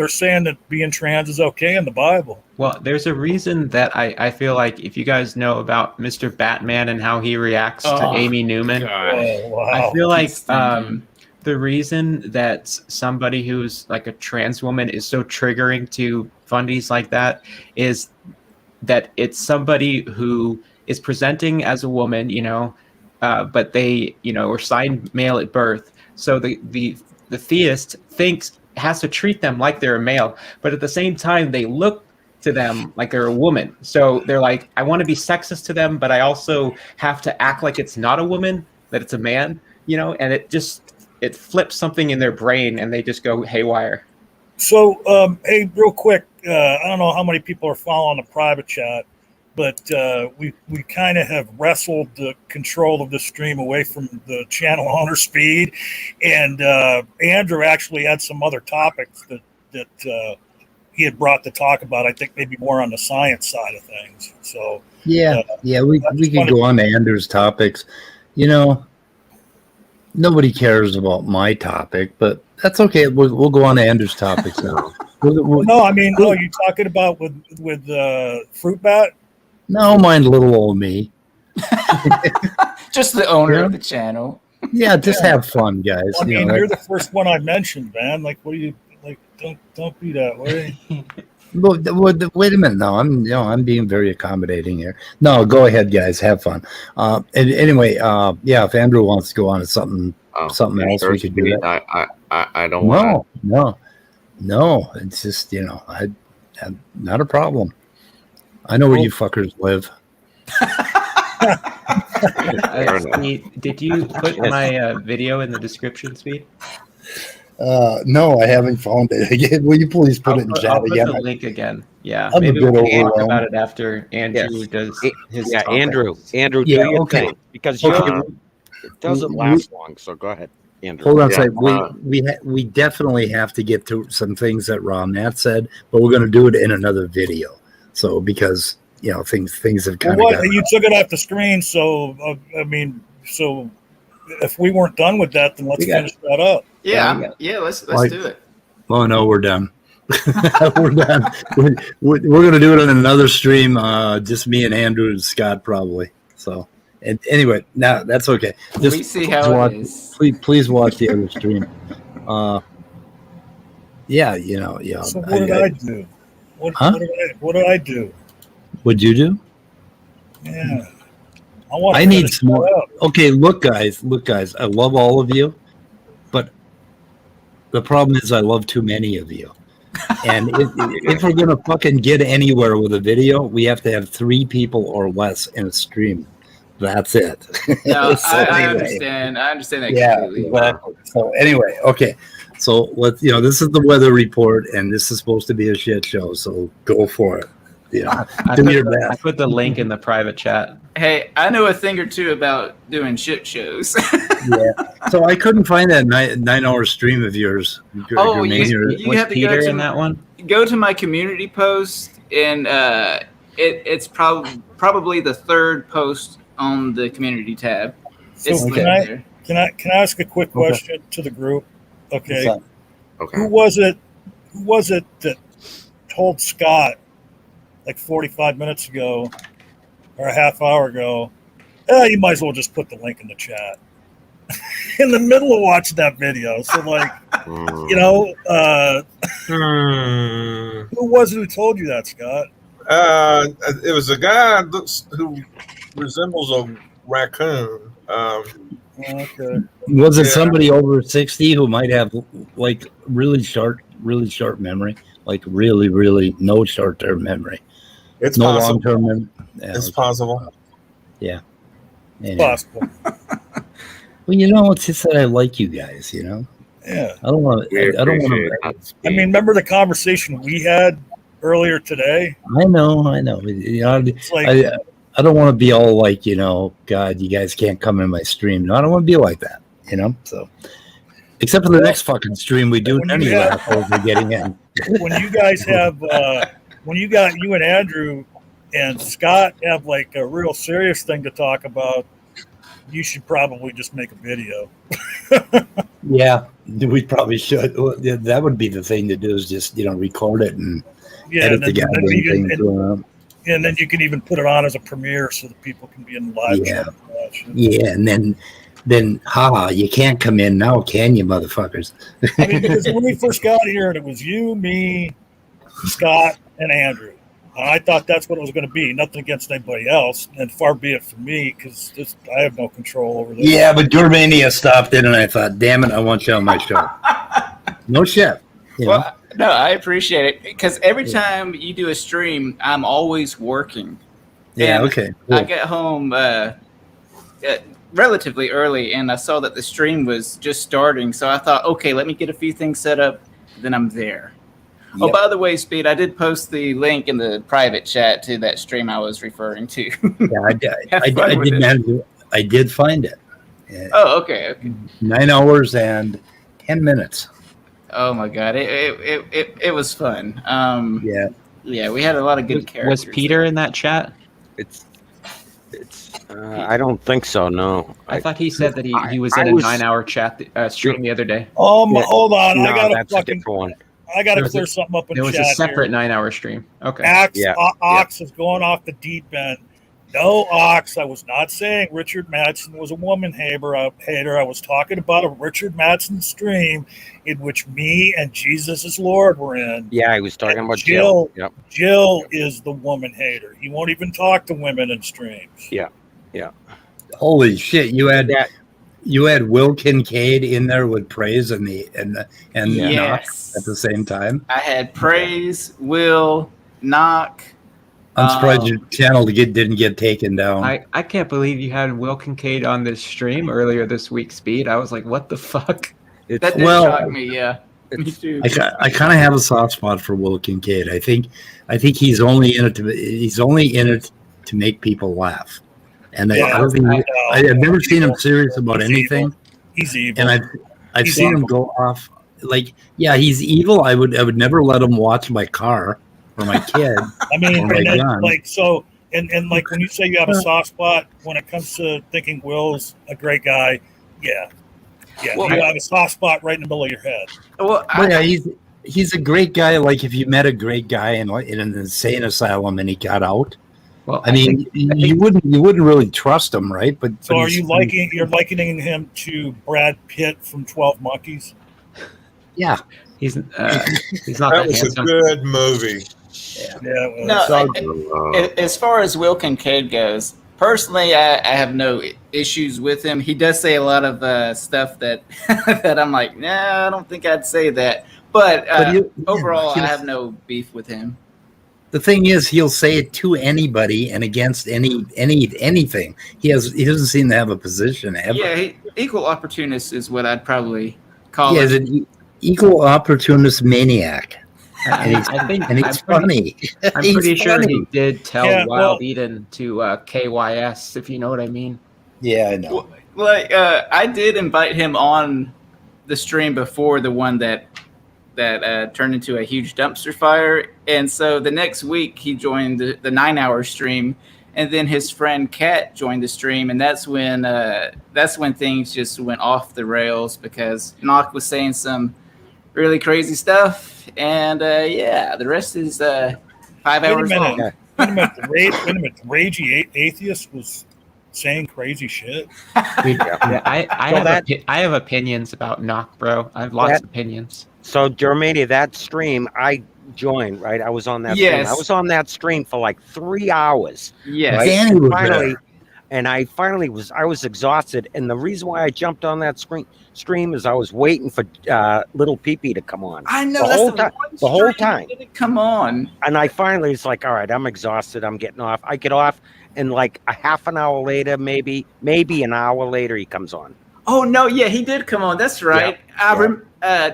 saying that being trans is okay in the Bible. Well, there's a reason that I feel like if you guys know about Mr. Batman and how he reacts to Amy Newman, I feel like the reason that somebody who's like a trans woman is so triggering to fundies like that is that it's somebody who is presenting as a woman, but they, were assigned male at birth. So the theist has to treat them like they're a male, but at the same time they look to them like they're a woman. So they're like, I want to be sexist to them, but I also have to act like it's not a woman, that it's a man, and it flips something in their brain and they just go haywire. So, hey, real quick, I don't know how many people are following the private chat, but we kind of have wrestled the control of the stream away from the channel owner Speed, and Andrew actually had some other topics that he had brought to talk about. I think maybe more on the science side of things. So we can go on to Andrew's topics. Nobody cares about my topic, but that's okay. We'll go on to Andrew's topics now. No, you talking about with Fruit Bat? No, mind little old me. Just the owner of the channel. Yeah, just have fun, guys. You're the first one I mentioned, man. Like, what do you like? Don't be that way. Wait a minute. No, I'm being very accommodating here. No, go ahead, guys. Have fun. And anyway, if Andrew wants to go on to something else, we could do that. I don't want. No. It's just not a problem. I know where you fuckers live. Did you put my video in the description, Speed? No, I haven't found it. Will you please put it in chat again? I'll put the link again. Yeah, I'm maybe a bit we'll talk overwhelmed about it after Andrew does his. Yeah, topic. Andrew, do your thing, because it doesn't last long. So go ahead. Andrew. Hold on a second. We definitely have to get to some things that Matt said, but we're going to do it in another video. So because things have kind of you took it off the screen, so so if we weren't done with that, then let's finish that up. Yeah, let's do it. Oh no, we're done. We're done. We're going to do it on another stream, just me and Andrew and Scott probably. So, and anyway, now that's okay. Just we see how it is. Please watch the other stream. Yeah. So what did I do? What did I do? What'd you do? Yeah. I need some more. Okay, look, guys. I love all of you, but the problem is I love too many of you. And if we're gonna fucking get anywhere with a video, we have to have 3 people or less in a stream. That's it. No, I understand. I understand that completely. Exactly. So anyway, okay. So let's. This is the weather report, and this is supposed to be a shit show. So go for it. Do your best. I put the link in the private chat. Hey, I know a thing or two about doing shit shows. Yeah. So I couldn't find that 9-hour stream of yours. You have to Peter in that one. Go to my community post, and it's probably the 3rd post on the community tab. So can I ask a quick question to the group? Okay. Okay. Who was it that told Scott like 45 minutes ago or a half hour ago, you might as well just put the link in the chat in the middle of watching that video? So like, who was it who told you that, Scott? It was a guy who resembles a raccoon. Okay. Was it somebody over 60 who might have like really sharp memory, like really no short-term memory? It's no possible. Long-term memory. Yeah, it's possible. Yeah. Anyway. Possible. Well, it's just that I like you guys. Yeah. I don't want to. I mean, remember the conversation we had earlier today? I know. It's like, I don't want to be all like, God, you guys can't come in my stream. No, I don't want to be like that, So, except for the next fucking stream we do, any assholes are getting in. When you guys have, when you and Andrew and Scott have like a real serious thing to talk about, you should probably just make a video. Yeah, we probably should. That would be the thing to do, is just record it and edit the goddamn thing. And then you can even put it on as a premiere so that people can be in live. Yeah, and then you can't come in now, can you, motherfuckers? I mean, because when we first got here, and it was you, me, Scott, and Andrew. I thought that's what it was going to be. Nothing against anybody else, and far be it from me, because I have no control over this. Yeah, but Germania stopped in, and I thought, damn it, I want you on my show. No shit. Well, no, I appreciate it, because every time you do a stream, I'm always working. Yeah, and okay. Cool. I get home relatively early, and I saw that the stream was just starting, so I thought, okay, let me get a few things set up, then I'm there. Yep. Oh, by the way, Speed, I did post the link in the private chat to that stream I was referring to. Yeah, I did find it. Oh, okay. 9 hours and 10 minutes. Oh my God, it was fun. Yeah, we had a lot of good characters. Was Peter in that chat? I don't think so. No, I thought he said that he was in a 9-hour chat stream the other day. Hold on, no, I got that's a different one. I got to clear something up in chat. It was a separate 9-hour stream. Okay. Ox is going off the deep end. No, Ox, I was not saying Richard Madsen was a woman hater. I was talking about a Richard Madsen stream in which me and Jesus is Lord were in. Yeah, I was talking about Jill. Yep. Jill is the woman hater. He won't even talk to women in streams. Yeah. Holy shit! You had Will Kincaid in there with praise and Knock at the same time. I had praise, Will, Knock. I'm surprised your channel didn't get taken down. I can't believe you had Will Kincaid on this stream earlier this week, Speed. I was like, what the fuck? That did shock me, yeah. Me too. I kind of have a soft spot for Will Kincaid. I think he's only in it to make people laugh. And I've never seen him serious about anything. Evil. He's evil. And I've seen him go off. Like, yeah, he's evil. I would never let him watch my car or my kid. I mean, or my gun. like so, and like when you say you have a soft spot when it comes to thinking Will's a great guy, yeah, Well, you have a soft spot right in the middle of your head. Well, yeah, he's a great guy. Like if you met a great guy in an insane asylum and he got out, Well, I mean, you wouldn't really trust him, right? But So are you likening him to Brad Pitt from 12 Monkeys? Yeah, he's not That that was a handsome. good movie. Yeah. No, as far as Will Kincaid goes, personally, I have no issues with him. He does say a lot of stuff that that I'm like, nah, I don't think I'd say that. But overall, I have no beef with him. The thing is, he'll say it to anybody and against anything. He doesn't seem to have a position ever. Yeah, equal opportunist is what I'd probably call He it. is an equal opportunist maniac. And he's funny. I'm He's pretty sure funny. he did tell Yeah, Wild Eden to KYS, if you know what I mean. Yeah, I know. Like I did invite him on the stream before the one that turned into a huge dumpster fire, and so the next week he joined the 9-hour stream, and then his friend Kat joined the stream, and that's when things just went off the rails because Nock was saying some really crazy stuff, and the rest is 5 hours long. Wait a minute. The Ragey Atheist was saying crazy shit. Yeah, I have opinions about Knock, bro. I have lots of opinions. So, Germania, that stream I joined, right? I was on that stream. I was on that stream for like 3 hours. Yes. Right? Danny And was finally, there. and I was exhausted. And the reason why I jumped on that stream is I was waiting for Little Pee-Pee to come on. I know The whole time. Come on. And I finally was like, all right, I'm exhausted. I'm getting off. I get off, and like a half an hour later, maybe an hour later, he comes on. Oh no, yeah, he did come on. That's right.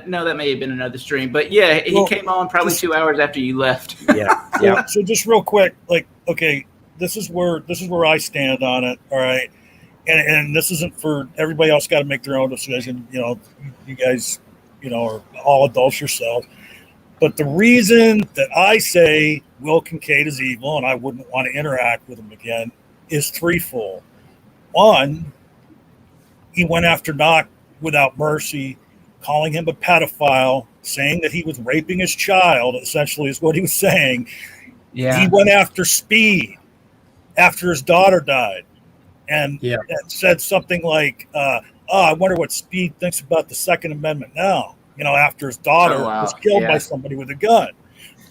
No, that may have been another stream, but yeah, he came on probably 2 hours after you left. Yeah. So just real quick, like, okay, this is where I stand on it. All right, and this isn't for everybody else. Got to make their own decision. You know, you guys, are all adults yourselves. But the reason that I say Will Kincaid is evil and I wouldn't want to interact with him again is threefold. One, he went after Knock without mercy, calling him a pedophile, saying that he was raping his child, essentially is what he was saying. Yeah. He went after Speed after his daughter died and said something like, I wonder what Speed thinks about the Second Amendment now, after his daughter was killed by somebody with a gun.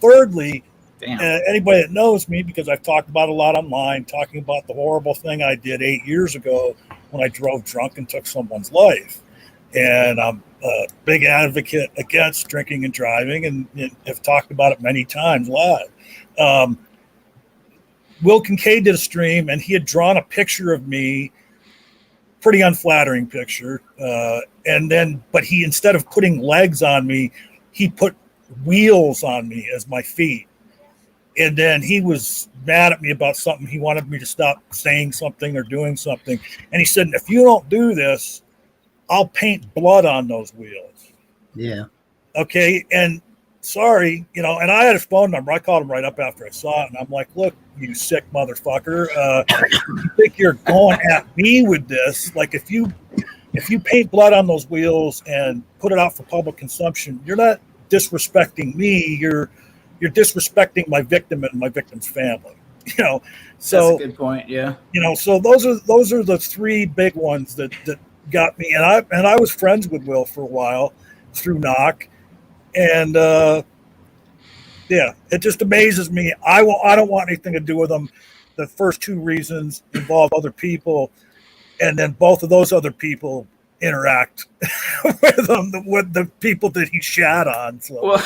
Thirdly, anybody that knows me, because I've talked about it a lot online, talking about the horrible thing I did 8 years ago when I drove drunk and took someone's life. And I'm a big advocate against drinking and driving and have talked about it many times live. Will Kincaid did a stream and he had drawn a picture of me, pretty unflattering picture. But he, instead of putting legs on me, he put wheels on me as my feet. And then he was mad at me about something. He wanted me to stop saying something or doing something. And he said, if you don't do this, I'll paint blood on those wheels. Yeah. Okay. And sorry, and I had his phone number. I called him right up after I saw it. And I'm like, look, you sick motherfucker. You think you're going at me with this? Like, if you paint blood on those wheels and put it out for public consumption, you're not disrespecting me. You're disrespecting my victim and my victim's family. So that's a good point. Yeah. So those are the three big ones that got me. And I was friends with Will for a while through Knock, and it just amazes me. I don't want anything to do with them. The first two reasons involve other people, and then both of those other people interact with the people that he shat on. So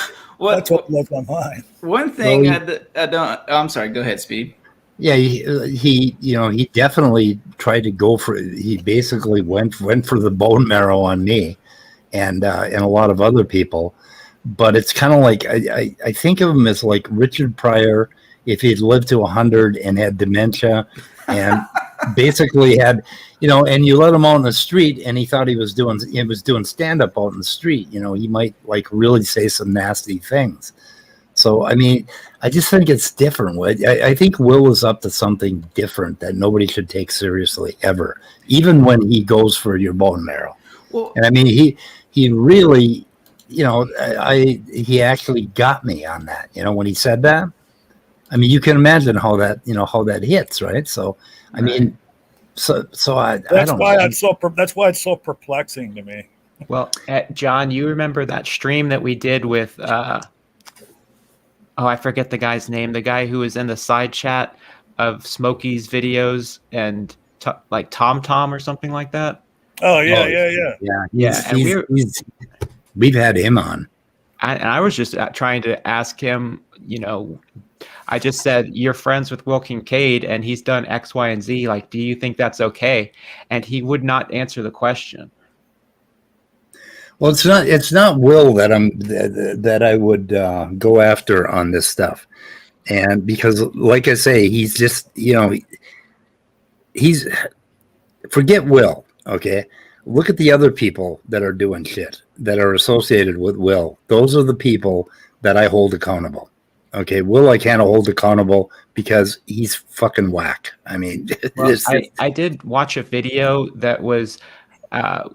that's what blows my mind. One thing I don't. I'm sorry. Go ahead, Speed. Yeah, he definitely tried to go for. He basically went for the bone marrow on me, and a lot of other people. But it's kind of like I think of him as like Richard Pryor if he'd lived to 100 and had dementia, and basically had, and you let him out in the street, and he thought he was doing stand up out in the street. He might like really say some nasty things. So I mean, I just think it's different. I think Will is up to something different that nobody should take seriously ever, even when he goes for your bone marrow. Well, and I mean, he really, he actually got me on that. When he said that. I mean, you can imagine how that hits, right? So, I mean, so I don't know. That's why it's so perplexing to me. Well, John, you remember that stream that we did with, I forget the guy's name, the guy who was in the side chat of Smokey's videos and like Tom or something like that? Oh, yeah. And we've had him on. And I was just trying to ask him, I just said, you're friends with Will Kincaid and he's done X, Y, and Z. Like, do you think that's okay? And he would not answer the question. Well, it's not Will that I would go after on this stuff. And because, like I say, he's just, he's, forget Will, okay? Look at the other people that are doing shit, that are associated with Will. Those are the people that I hold accountable. Okay, Will I can't hold accountable because he's fucking whack. I mean, well, I did watch a video that was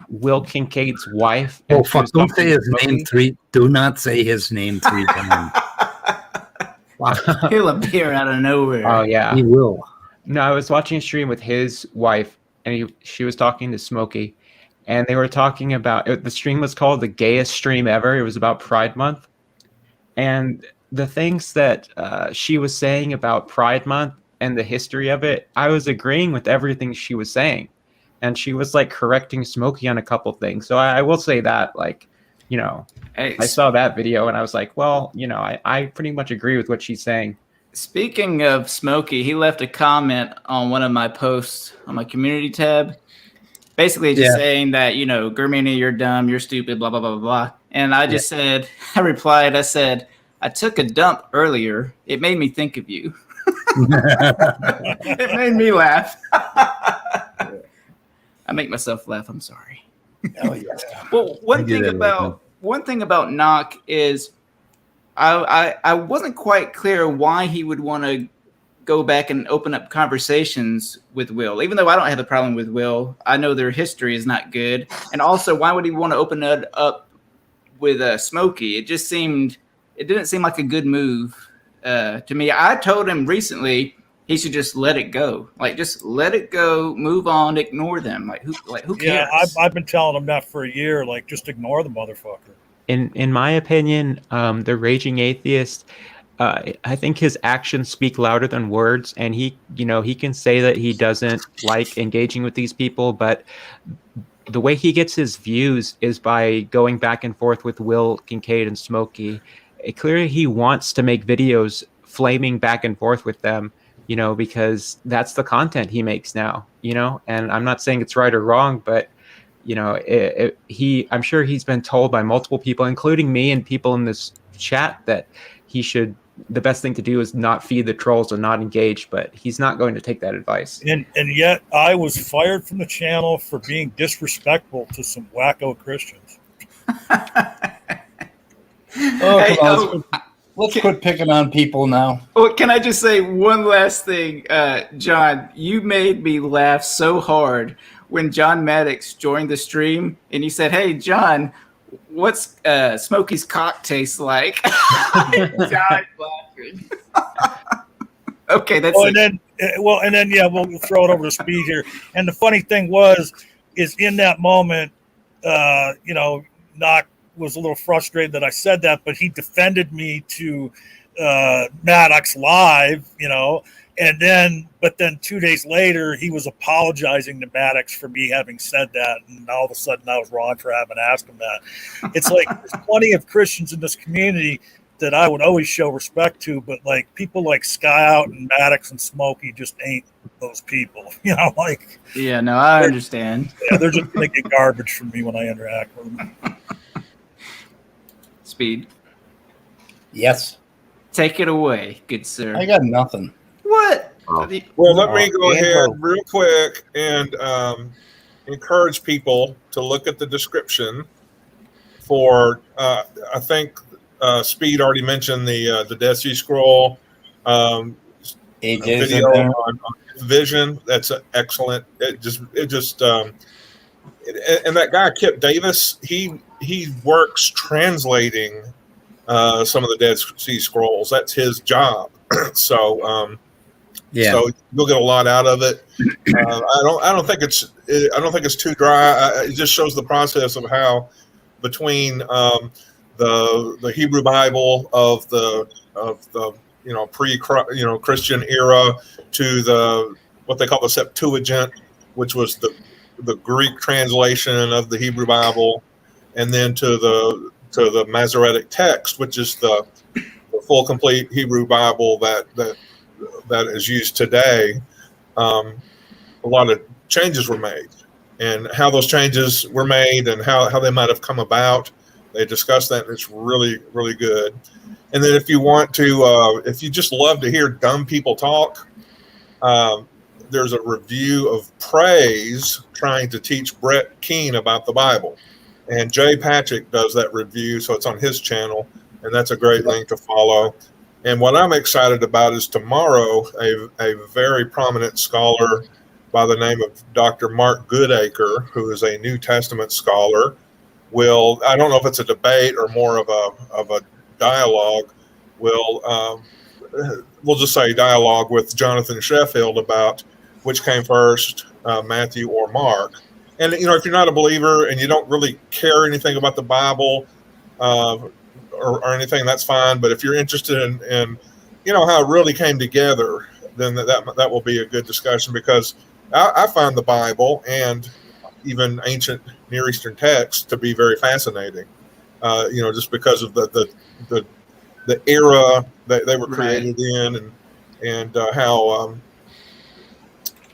Will Kincaid's wife. Oh, fuck, don't say his name do not say his name 3 times. He'll appear out of nowhere. Oh, yeah. He will. No, I was watching a stream with his wife, and she was talking to Smokey, and they were talking about, the stream was called The Gayest Stream Ever. It was about Pride Month. And the things that she was saying about Pride Month and the history of it, I was agreeing with everything she was saying. And she was like correcting Smokey on a couple things. So I will say that, like, I saw that video and I was like, well, I pretty much agree with what she's saying. Speaking of Smokey, he left a comment on one of my posts on my community tab. Basically just saying that, Germania, you're dumb, you're stupid, blah, blah, blah, blah. And I just said, I said, I took a dump earlier. It made me think of you. It made me laugh. I make myself laugh. I'm sorry. Oh, yes. Well, one thing about Knock is I wasn't quite clear why he would want to go back and open up conversations with Will. Even though I don't have a problem with Will, I know their history is not good. And also, why would he want to open it up with Smokey? It didn't seem like a good move to me. I told him recently he should just let it go. Like, just let it go, move on, ignore them. Who cares? Yeah, I've been telling him that for a year. Like, just ignore the motherfucker. In my opinion, the Raging Atheist, I think his actions speak louder than words, and he can say that he doesn't like engaging with these people, but the way he gets his views is by going back and forth with Will Kincaid and Smokey. Clearly, he wants to make videos flaming back and forth with them, because that's the content he makes now, and I'm not saying it's right or wrong, but, I'm sure he's been told by multiple people, including me and people in this chat, that the best thing to do is not feed the trolls and not engage, but he's not going to take that advice. And yet I was fired from the channel for being disrespectful to some wacko Christians. Let's quit picking on people now. Well, can I just say one last thing, John? You made me laugh so hard when John Maddox joined the stream, and he said, "Hey, John, what's Smokey's cock taste like?" I died laughing. Okay, that's and then we'll throw it over to Speed here. And the funny thing is in that moment, Knock was a little frustrated that I said that, but he defended me to Maddox live, but then 2 days later he was apologizing to Maddox for me having said that, and all of a sudden I was wrong for having asked him that. It's like there's plenty of Christians in this community that I would always show respect to, but like people like Sky Out and Maddox and Smokey just ain't those people, Yeah, no, I understand. Yeah, they're just gonna get garbage from me when I interact with them. Speed. Yes. Take it away, good sir. I got nothing. What? Well, let me go ahead real quick and encourage people to look at the description for. I think Speed already mentioned the Dead Sea Scroll video on Vision. That's excellent. And that guy Kip Davis, he works translating some of the Dead Sea Scrolls. That's his job. So you'll get a lot out of it. I don't think it's too dry. It just shows the process of how between the Hebrew Bible of the Christian era to what they call the Septuagint, which was the Greek translation of the Hebrew Bible, and then to the Masoretic text, which is the full complete Hebrew Bible that is used today. A lot of changes were made, and how those changes were made and how they might have come about. They discuss that, and it's really, really good. And then if you want to, if you just love to hear dumb people talk, there's a review of Praise trying to teach Brett Keane about the Bible. And Jay Patrick does that review, so it's on his channel, and that's a great link to follow. And what I'm excited about is tomorrow, a very prominent scholar by the name of Dr. Mark Goodacre, who is a New Testament scholar, I don't know if it's a debate or more of a dialogue, we'll just say dialogue with Jonathan Sheffield about which came first, Matthew or Mark. And, if you're not a believer and you don't really care anything about the Bible or anything, that's fine. But if you're interested in how it really came together, then that will be a good discussion, because I find the Bible and even ancient Near Eastern texts to be very fascinating, just because of the era that they were created in, and how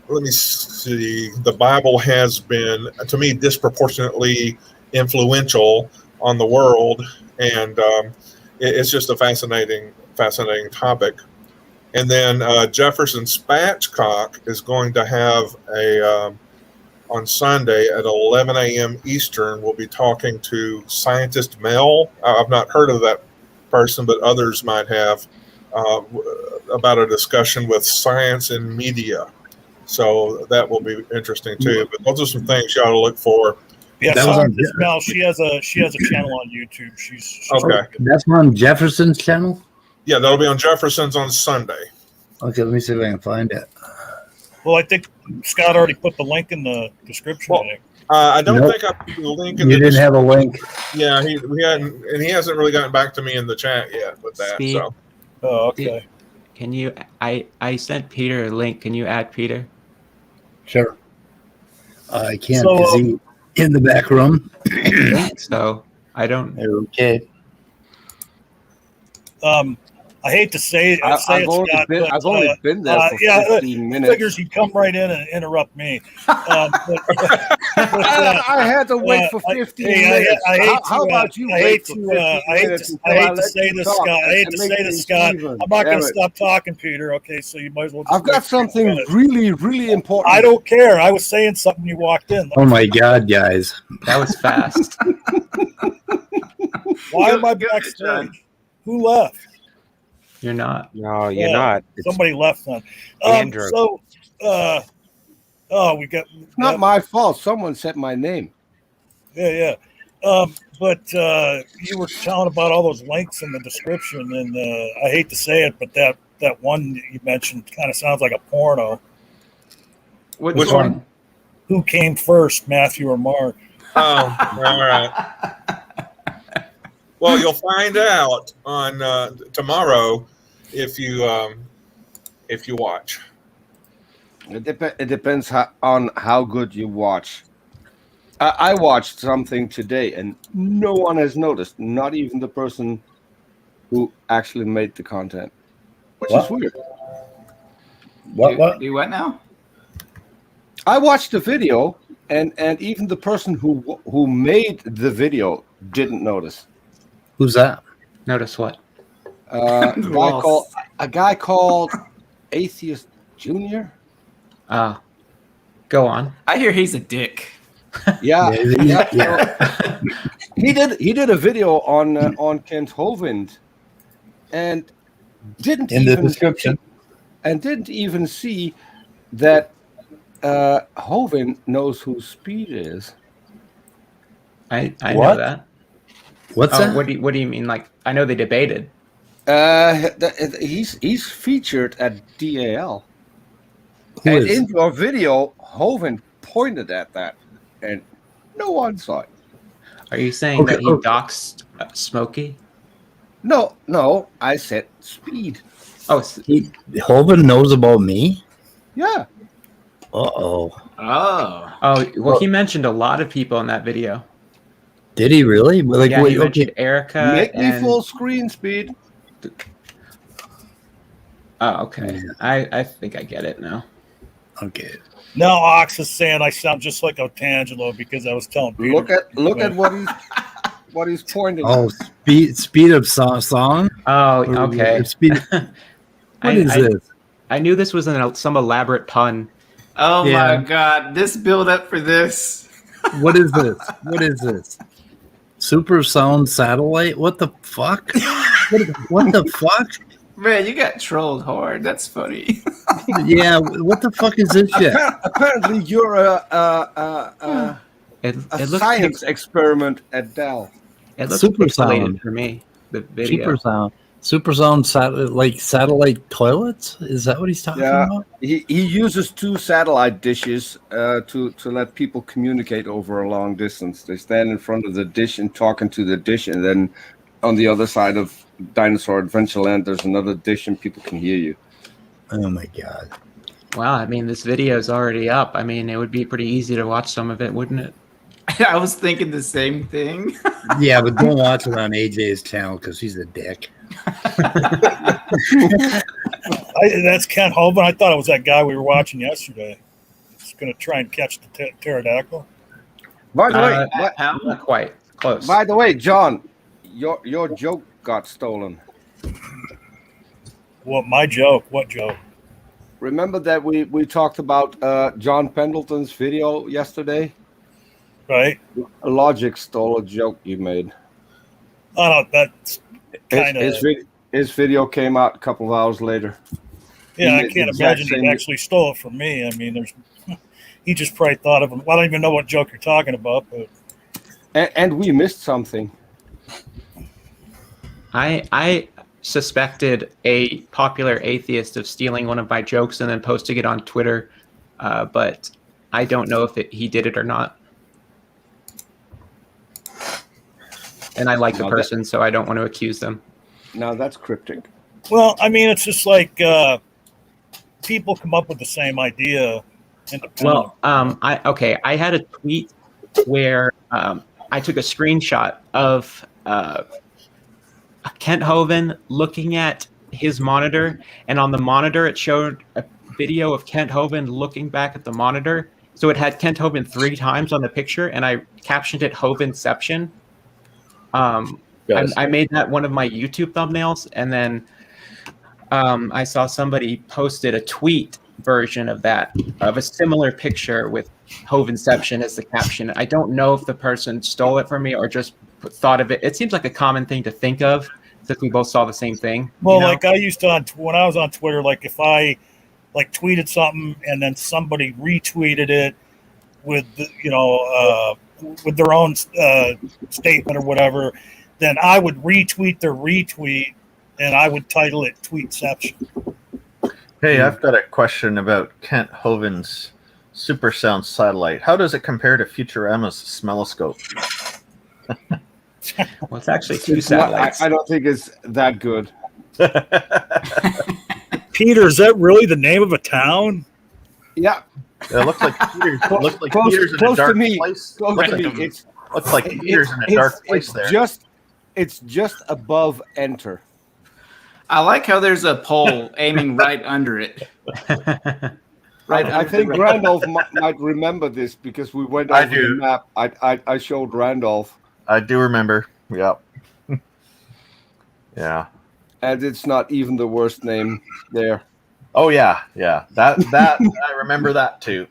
let me see, the Bible has been, to me, disproportionately influential on the world, and it's just a fascinating topic. And then Jefferson Spatchcock is going to have on Sunday at 11 a.m. Eastern, we'll be talking to scientist Mel. I've not heard of that person, but others might have, about a discussion with science and media. So that will be interesting too. But those are some things you ought to look for. Yeah, scientist Mel, she has a channel on YouTube. She's okay. That's on Jefferson's channel? Yeah, that'll be on Jefferson's on Sunday. Okay, let me see if I can find it. Well, I think Scott already put the link in the description. I don't think I put the link in you didn't have a link. Yeah, he hadn't, and he hasn't really gotten back to me in the chat yet with that. Speed. So, okay. Can you? I sent Peter a link. Can you add Peter? Sure. I can't because he's in the back room. So I don't. Okay. I hate to say it, I've only been there for 15 minutes. Figures he'd come right in and interrupt me. I had to wait for 15 minutes. How about you wait for 15 minutes? I hate to say this, Scott. I hate to say this, Scott. I'm not going to stop talking, Peter. Okay, so you might as well. I've got something really, really important. I don't care. I was saying something. You walked in. Oh my God, guys, that was fast. Why am I backstage? Who left? You're not. No, you're not. Somebody left then. Andrew. So, we got. It's not my fault. Someone said my name. Yeah. But you were telling about all those links in the description, and I hate to say it, but that one that you mentioned kind of sounds like a porno. Which one? Who came first, Matthew or Mark? Oh, all right. Well, you'll find out on tomorrow if you watch. It depends on how good you watch. I watched something today, and no one has noticed. Not even the person who actually made the content, which is weird. What? Do what now? I watched the video, and even the person who made the video didn't notice. Who's that? Notice what? A guy called Atheist Junior. Go on. I hear he's a dick. Yeah, Yeah. he did a video on Kent Hovind, and didn't In the even description. didn't even see that Hovind knows who Speed is. I know What? that. What's that? What do you mean? Like, I know they debated. He's featured at DAL. Who And is? in your video, Hovind pointed at that, and no one saw it. Are you saying Okay, that he okay. doxed Smokey? No, I said Speed. Oh, Hovind knows about me? Yeah. Uh-oh. Well, he mentioned a lot of people in that video. Did he really? Like, Yeah, wait, he mentioned Erica. Make me and- full screen, Speed. Oh, okay. I think I get it now. Okay. Now Ox is saying I sound just like Otangelo because I was telling Peter. Look at what he's pointing. Oh, speed of song? Oh, Or okay. Speed. What is this? I knew this was some elaborate pun. Oh Yeah. my god, this build up for this. What is this? What is this? Super sound satellite? What the fuck? What the fuck? Man, you got trolled hard. That's funny. Yeah, what the fuck is this shit? Apparently, you're a It looks science experiment at Dell. It looks Super pixelated sound. for me. The video. Super sound satellite toilets? Is that what he's talking Yeah, about? he uses 2 satellite dishes to let people communicate over a long distance. They stand in front of the dish and talking to the dish, and then on the other side of Dinosaur Adventureland, there's another dish, and people can hear you. Oh my god. Wow, I mean, this video is already up. I mean, it would be pretty easy to watch some of it, wouldn't it? I was thinking the same thing. Yeah, but don't watch it on AJ's channel because he's a dick. That's Kent Hovind. I thought it was that guy we were watching yesterday. He's going to try and catch the pterodactyl. By the way, Not quite. Close. by the way, John, your joke got stolen. What, my joke? What joke? Remember that we talked about John Pendleton's video yesterday? Right? Logic stole a joke you made. Oh, no, that's kind of... His video came out a couple of hours later. Yeah, I He can't exact imagine same- he actually stole it from me. I mean, he just probably thought of him. Well, I don't even know what joke you're talking about, but... And we missed something. I suspected a popular atheist of stealing one of my jokes and then posting it on Twitter, but I don't know if he did it or not. And I like the person, so I don't want to accuse them. Now that's cryptic. Well, I mean, it's just like people come up with the same idea. Well, I had a tweet where I took a screenshot of Kent Hovind looking at his monitor, and on the monitor it showed a video of Kent Hovind looking back at the monitor. So it had Kent Hovind 3 times on the picture, and I captioned it Hovindception. I made that one of my YouTube thumbnails, and then I saw somebody posted a tweet version of that, of a similar picture with Hovindception as the caption. I don't know if the person stole it from me or just thought of it. It seems like a common thing to think of, since we both saw the same thing. Well, you know? like I used to when I was on Twitter, like if I like tweeted something and then somebody retweeted it with with their own statement or whatever, then I would retweet their retweet and I would title it Tweetception. Hey, I've got a question about Kent Hovind's super sound satellite. How does it compare to Futurama's Smelloscope? Well, it's actually 2 satellites. I don't think it's that good. Peter, is that really the name of a town? Yeah. It looks like Peter's, Close Peter's in to a dark me. place. Close Looks to like me. looks like Peter's in a dark place there. It's just above enter. I like how there's a pole aiming right under it. I think Randolph might remember this because we went over the map. I showed Randolph. I do remember. Yep. Yeah. And it's not even the worst name there. Oh yeah. That I remember that too.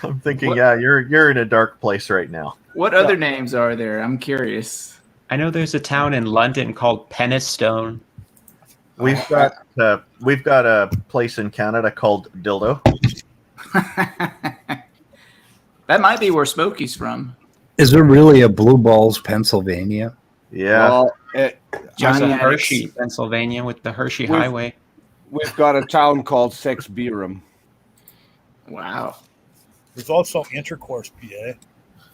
I'm thinking, yeah, you're in a dark place right now. What other names are there? I'm curious. I know there's a town in London called Penistone. We've got a place in Canada called Dildo. That might be where Smokey's from. Is there really a Blue Balls, Pennsylvania? Yeah. Well, There's Johnny a Addicts. Hershey, Pennsylvania, with the Hershey Highway. we've got a town called Sexbeerum. Wow. There's also Intercourse, PA,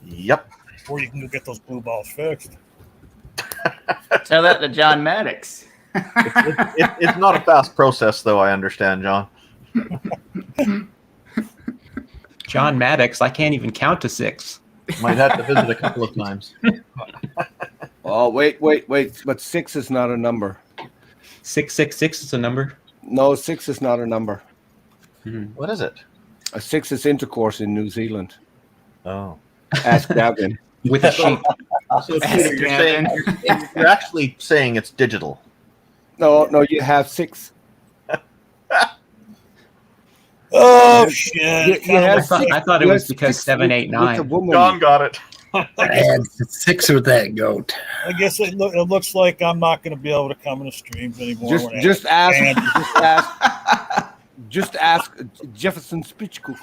Yep. where you can go get those blue balls fixed. Tell that to John Maddox. It's not a fast process, though. I understand, John. John Maddox, I can't even count to 6. Might have to visit a couple of times. Oh, wait. But 6 is not a number. 666 is a number. No, 6 is not a number. What is it? A 6 is intercourse in New Zealand. Oh. Ask Gavin. With a sheep. So Peter, you're actually saying it's digital. No, you have 6. Oh shit! You I thought it was because 7, 8, 9. John got it. I had 6 with that goat. I guess it looks like I'm not going to be able to come into streams anymore. Just ask Jefferson Spichcook.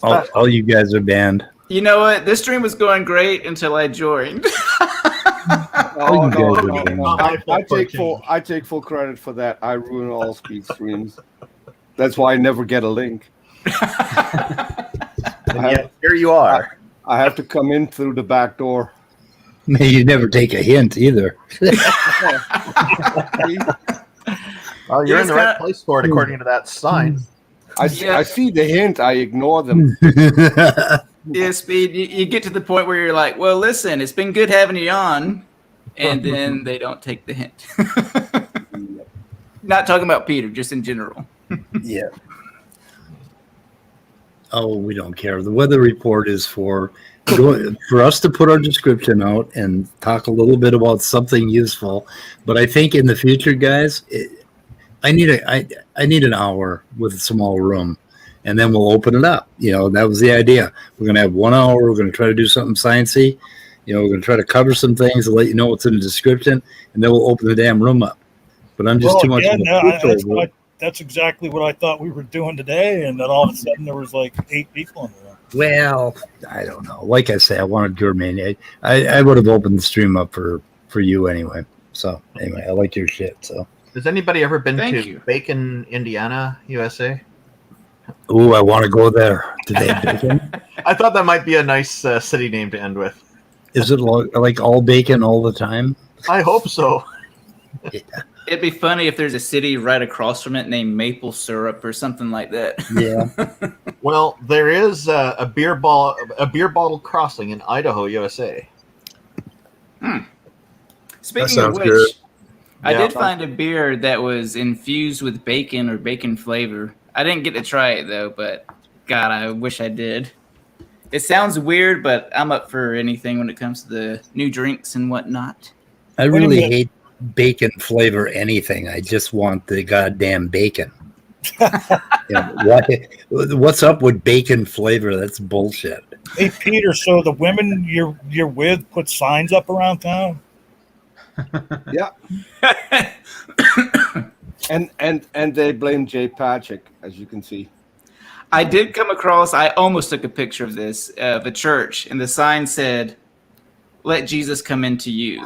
All you guys are banned. You know what? This stream was going great until I joined. Oh, No. I take full credit for that. I ruin all speed streams. That's why I never get a link. Here you are. I have to come in through the back door. You never take a hint either. Well, you're in the right place for it, according to that sign. I see the hint. I ignore them. Yeah, Speed, you get to the point where you're like, well, listen, it's been good having you on. And then they don't take the hint. Not talking about Peter, just in general. Yeah. Oh, we don't care. The weather report is for us to put our description out and talk a little bit about something useful. But I think in the future, guys, I need an hour with a small room, and then we'll open it up. That was the idea. We're gonna have 1 hour. We're gonna try to do something sciencey. We're gonna try to cover some things and let you know what's in the description, and then we'll open the damn room up. But I'm just too much. That's exactly what I thought we were doing today, and then all of a sudden there was like 8 people in the room. Well, I don't know. Like I say, I wanted your main. I would have opened the stream up for you anyway. So anyway, I like your shit. So has anybody ever been Thank to you. Bacon, Indiana, USA? Ooh, I want to go there. Do they have bacon? I thought that might be a nice city name to end with. Is it like all bacon all the time? I hope so. Yeah. It'd be funny if there's a city right across from it named Maple Syrup or something like that. Yeah. Well, there is a beer bottle crossing in Idaho, USA. Speaking of which, good. I Yeah. did find a beer that was infused with bacon or bacon flavor. I didn't get to try it though, but God, I wish I did. It sounds weird, but I'm up for anything when it comes to the new drinks and whatnot. I really hate bacon flavor anything. I just want the goddamn bacon. What's up with bacon flavor? That's bullshit. Hey Peter, so the women you're with put signs up around town? Yeah. and they blame Jay Patrick, as you can see. I did come across, I almost took a picture of this, of a church, and the sign said, "Let Jesus come into you."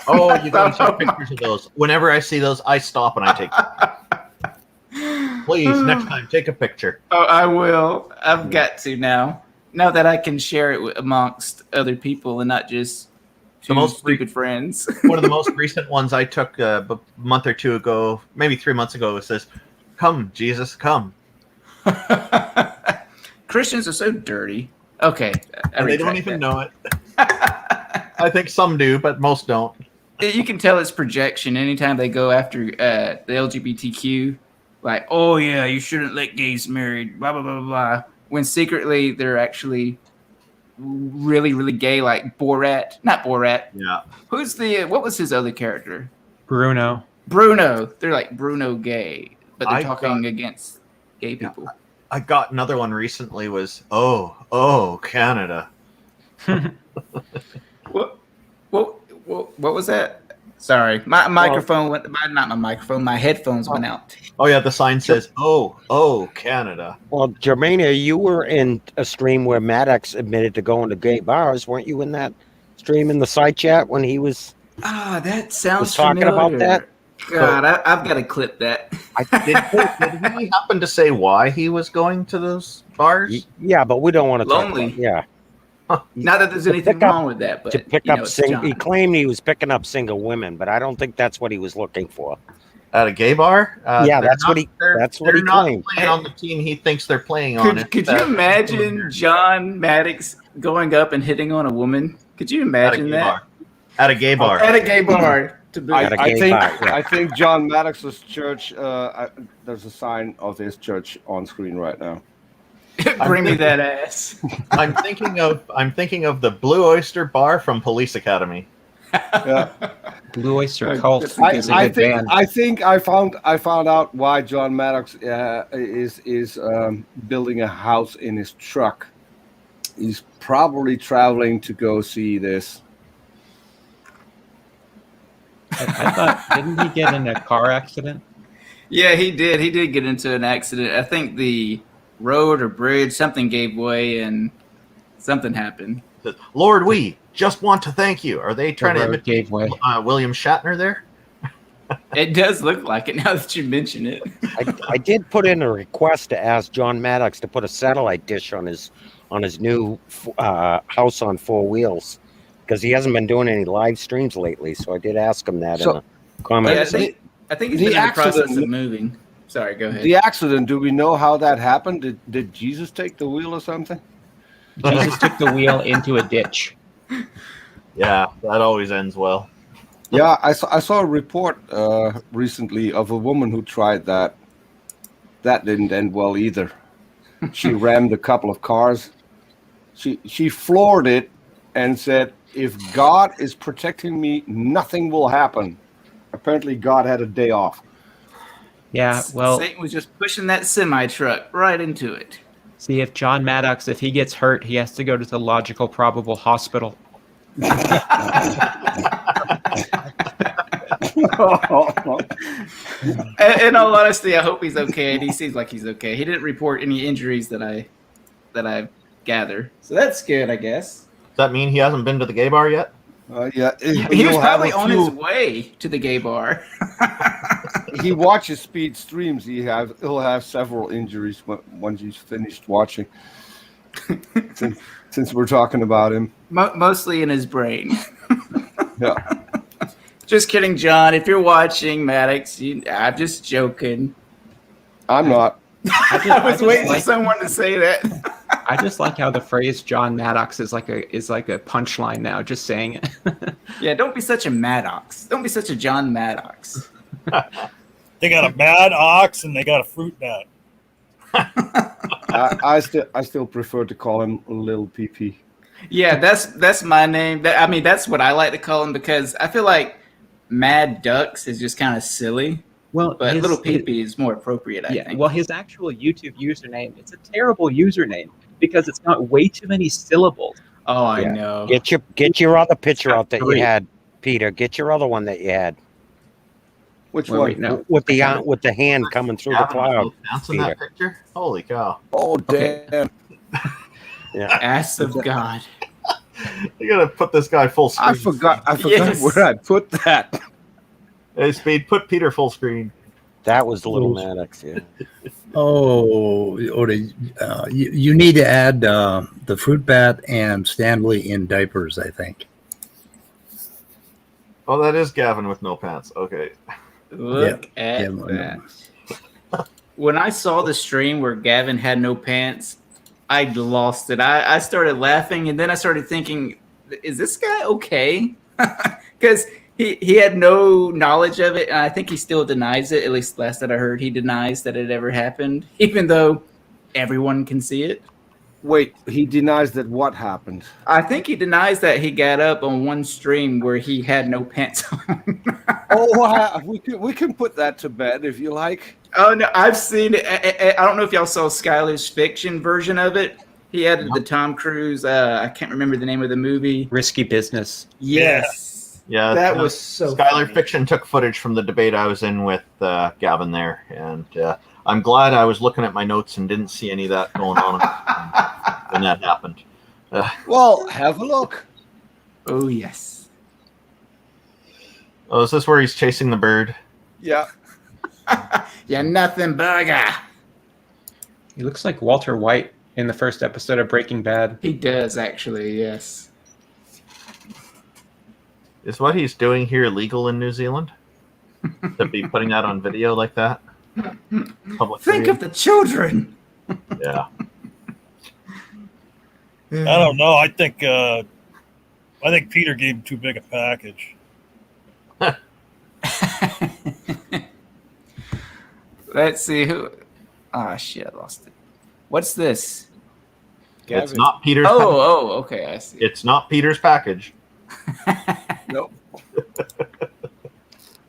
Oh, you got to take pictures of those. Whenever I see those, I stop and I take them. Please, next time, take a picture. Oh, I will. I've got to now. Now that I can share it amongst other people and not just two stupid friends. One of the most recent ones I took a month or two ago, maybe 3 months ago, it says, "Come, Jesus, come." Christians are so dirty. Okay. And they don't even know it. I think some do, but most don't. You can tell it's projection anytime they go after the LGBTQ. Like, oh, yeah, you shouldn't let gays marry, blah, blah, blah, blah. When secretly they're actually really, really gay, like Borat. Not Borat. Yeah. What was his other character? Bruno. They're like Bruno gay, but they're I talking got- against gay people. I got another one recently. Was oh Canada. What was that? Sorry, my microphone went. Not my microphone. My headphones went out. Oh yeah, the sign says oh Canada. Well, Germania, you were in a stream where Maddox admitted to going to gay bars, weren't you? In that stream in the side chat when he was That sounds talking familiar. about that. God, I've got to clip that. Did he happen to say why he was going to those bars? Yeah, but we don't want to talk Lonely. about. Yeah. Not that there's anything wrong with that, but To pick you know, up it's single, he John. claimed he was picking up single women, but I don't think that's what he was looking for. At a gay bar? Yeah, that's what he They're not claimed. playing on the team he thinks they're playing on. Could you imagine John Maddox going up and hitting on a woman? Could you imagine that? At a gay bar. At a gay bar. I think John Maddox's church. There's a sign of his church on screen right now. Bring me that ass. I'm thinking of the Blue Oyster Bar from Police Academy. Yeah. Blue Oyster Cult. I think I found out why John Maddox is building a house in his truck. He's probably traveling to go see this. I thought, didn't he get in a car accident? Yeah, he did. He did get into an accident. I think the road or bridge, something gave way and something happened. Lord, we just want to thank you. Are they trying to road imitate gave way. William Shatner there? It does look like it now that you mention it. I did put in a request to ask John Maddox to put a satellite dish on his new house on 4 wheels, because he hasn't been doing any live streams lately. So I did ask him that in the comments. Yeah, I think he's been in the process of moving. Sorry, go ahead. The accident, do we know how that happened? Did Jesus take the wheel or something? Jesus took the wheel into a ditch. Yeah, that always ends well. Yeah, I saw a report recently of a woman who tried that. That didn't end well either. She rammed a couple of cars. She floored it and said, "If God is protecting me, nothing will happen." Apparently, God had a day off. Yeah, well, Satan was just pushing that semi truck right into it. see, if John Maddox, if he gets hurt, he has to go to the logical probable hospital. In all honesty, I hope he's okay, and he seems like he's okay. He didn't report any injuries that I gather, so that's good, I guess. Does that mean he hasn't been to the gay bar yet? Yeah, He was probably on his way to the gay bar. He watches Speed streams. He'll have several injuries once he's finished watching. Since we're talking about him, Mostly in his brain. yeah. Just kidding, John. If you're watching, Maddox, I'm just joking. I'm not. I was waiting for someone to say that. I just like how the phrase John Maddox is like a punchline now, just saying it. Yeah, don't be such a Maddox. Don't be such a John Maddox. They got a mad ox and they got a fruit bat. I still prefer to call him Lil PP. Yeah, that's my name. That's what I like to call him, because I feel like Mad Ducks is just kind of silly. Well, But Little Peepee is more appropriate, I think. Well, his actual YouTube username, it's a terrible username because it's got way too many syllables. Oh, I know. Get your other picture out that Great. you had, Peter. Get your other one that you had. Which Wait, one? wait, no. With the hand coming through the cloud. Bounce in that picture? Holy cow. Oh, damn. Yeah. Ass of God. You gotta put this guy full screen. I forgot Yes. where I put that. Hey, Speed, put Peter full screen. That was Little Maddox, yeah. You need to add the fruit bat and Stanley in diapers, I think. Oh, that is Gavin with no pants. Okay. Look at that. When I saw the stream where Gavin had no pants, I lost it. I started laughing, and then I started thinking, is this guy okay? Because he had no knowledge of it, and I think he still denies it. At least last that I heard, he denies that it ever happened, even though everyone can see it. Wait, he denies that what happened? I think he denies that he got up on one stream where he had no pants on. Oh, we can put that to bed if you like. Oh no, I've seen it. I don't know if y'all saw Skylar's fiction version of it. He added the Tom Cruise. I can't remember the name of the movie. Risky Business. Yes. Yeah, that was so. Skylar funny. Fiction took footage from the debate I was in with Gavin there, and I'm glad I was looking at my notes and didn't see any of that going on when that happened. Well, have a look. Oh yes. Oh, is this where he's chasing the bird? Yeah. You're nothing burger. He looks like Walter White in the first episode of Breaking Bad. He does actually, yes. Is what he's doing here illegal in New Zealand? To be putting that on video like that? Public Think video? of the children. Yeah. I don't know. I think Peter gave him too big a package. Let's see who. Ah, shit, I lost it. What's this? It's not Peter's Oh, okay, I see. It's not Peter's package. Nope.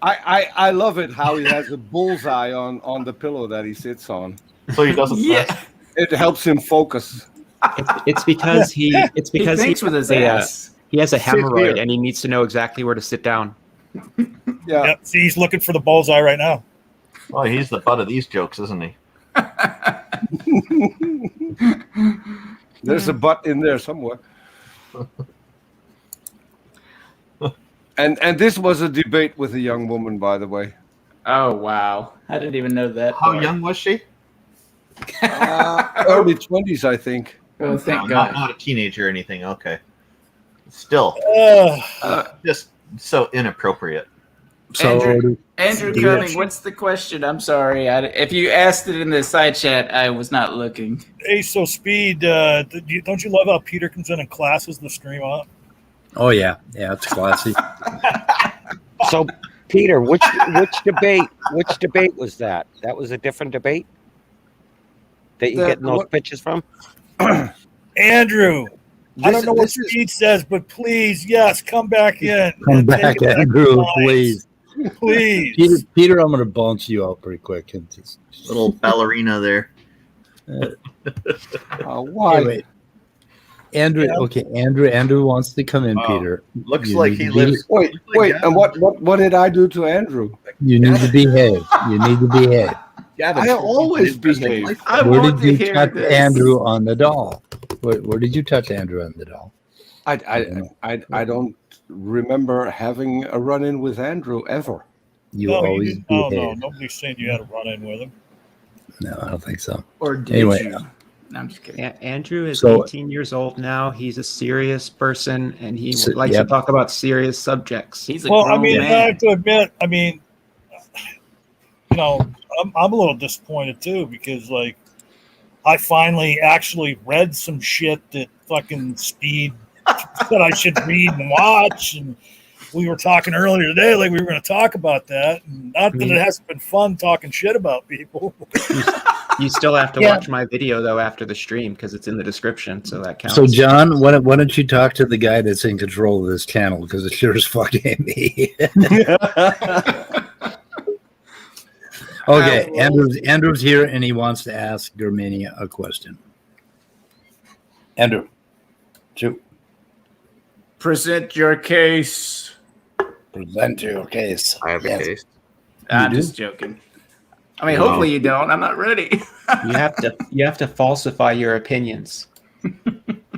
I love it how he has a bullseye on the pillow that he sits on. So he doesn't. Yeah. It helps him focus. It's because he thinks with his ass. He has a Sit here. hemorrhoid and he needs to know exactly where to sit down. Yeah. Yep. See, he's looking for the bullseye right now. Well, he's the butt of these jokes, isn't he? There's a butt in there somewhere. And this was a debate with a young woman, by the way. Oh wow, I didn't even know that. How part. young was she? Early 20s, I think. Oh, thank No, God. not a teenager or anything. Okay. Still, just so inappropriate. So Andrew Cumming, what's the question? I'm sorry. If you asked it in the side chat, I was not looking. Hey, so Speed, don't you love how Peter comes in and classes the stream up? oh yeah, it's classy. So, Peter, which debate was that? That was a different debate that you're getting those pictures from? Andrew, I don't know what this is- Speed says, but please, yes, come back in. Come and take back, it Andrew, lines. please. Please. Peter, I'm going to bounce you out pretty quick. And just, Little ballerina there. Why? Anyway, Andrew, okay, Andrew wants to come in, Oh, Peter. Looks You like need he to be- lives. Wait, and what did I do to Andrew? You need to behave. You need to behave. I always behave. I Where want did to you hear touch this. Andrew on the doll? Where did you touch Andrew on the doll? I don't remember having a run-in with Andrew ever. You No, always didn't. No, behave. nobody's saying you had a run in with him. No, I don't think so. Or did Anyway. you? No, I'm just kidding. Andrew is So- 18 years old now. He's a serious person and he So- likes yep. to talk about serious subjects. He's a Well, I grown mean, I man. have to admit, I'm a little disappointed too because, like, I finally actually read some shit that fucking Speed said I should read and watch, and we were talking earlier today, like we were going to talk about that. And not that it hasn't been fun talking shit about people. You still have to Yeah. watch my video though after the stream because it's in the description, so that counts. So, John, why don't you talk to the guy that's in control of this channel? Because it sure as fuck ain't me. Okay, Andrew's here and he wants to ask Germania a question. Andrew, shoot. Present your case. Present your case. I have a Yes. case. I'm do? just joking. I mean, Wow. hopefully you don't. I'm not ready. you have to falsify your opinions.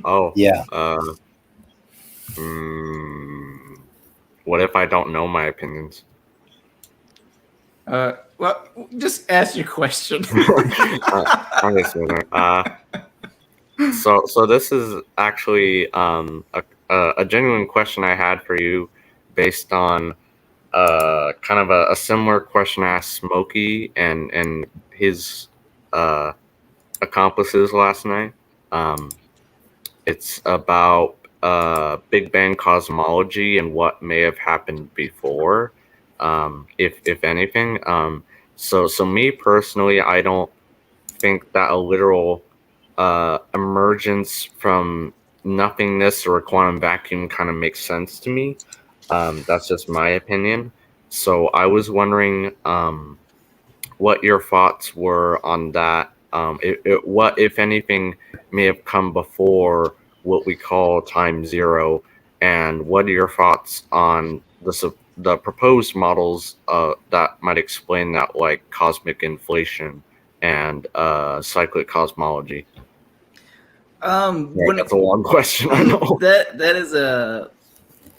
Oh, Yeah. What if I don't know my opinions? Well, just ask your question. I'm just kidding. So this is actually a genuine question I had for you, based on kind of a similar question I asked Smokey and his accomplices last night. It's about Big Bang cosmology and what may have happened before, if anything. So me personally, I don't think that a literal emergence from nothingness or a quantum vacuum kind of makes sense to me. That's just my opinion. So I was wondering what your thoughts were on that. What, if anything, may have come before what we call time zero, and what are your thoughts on the proposed models that might explain that, like cosmic inflation and cyclic cosmology? That's a long question. I know that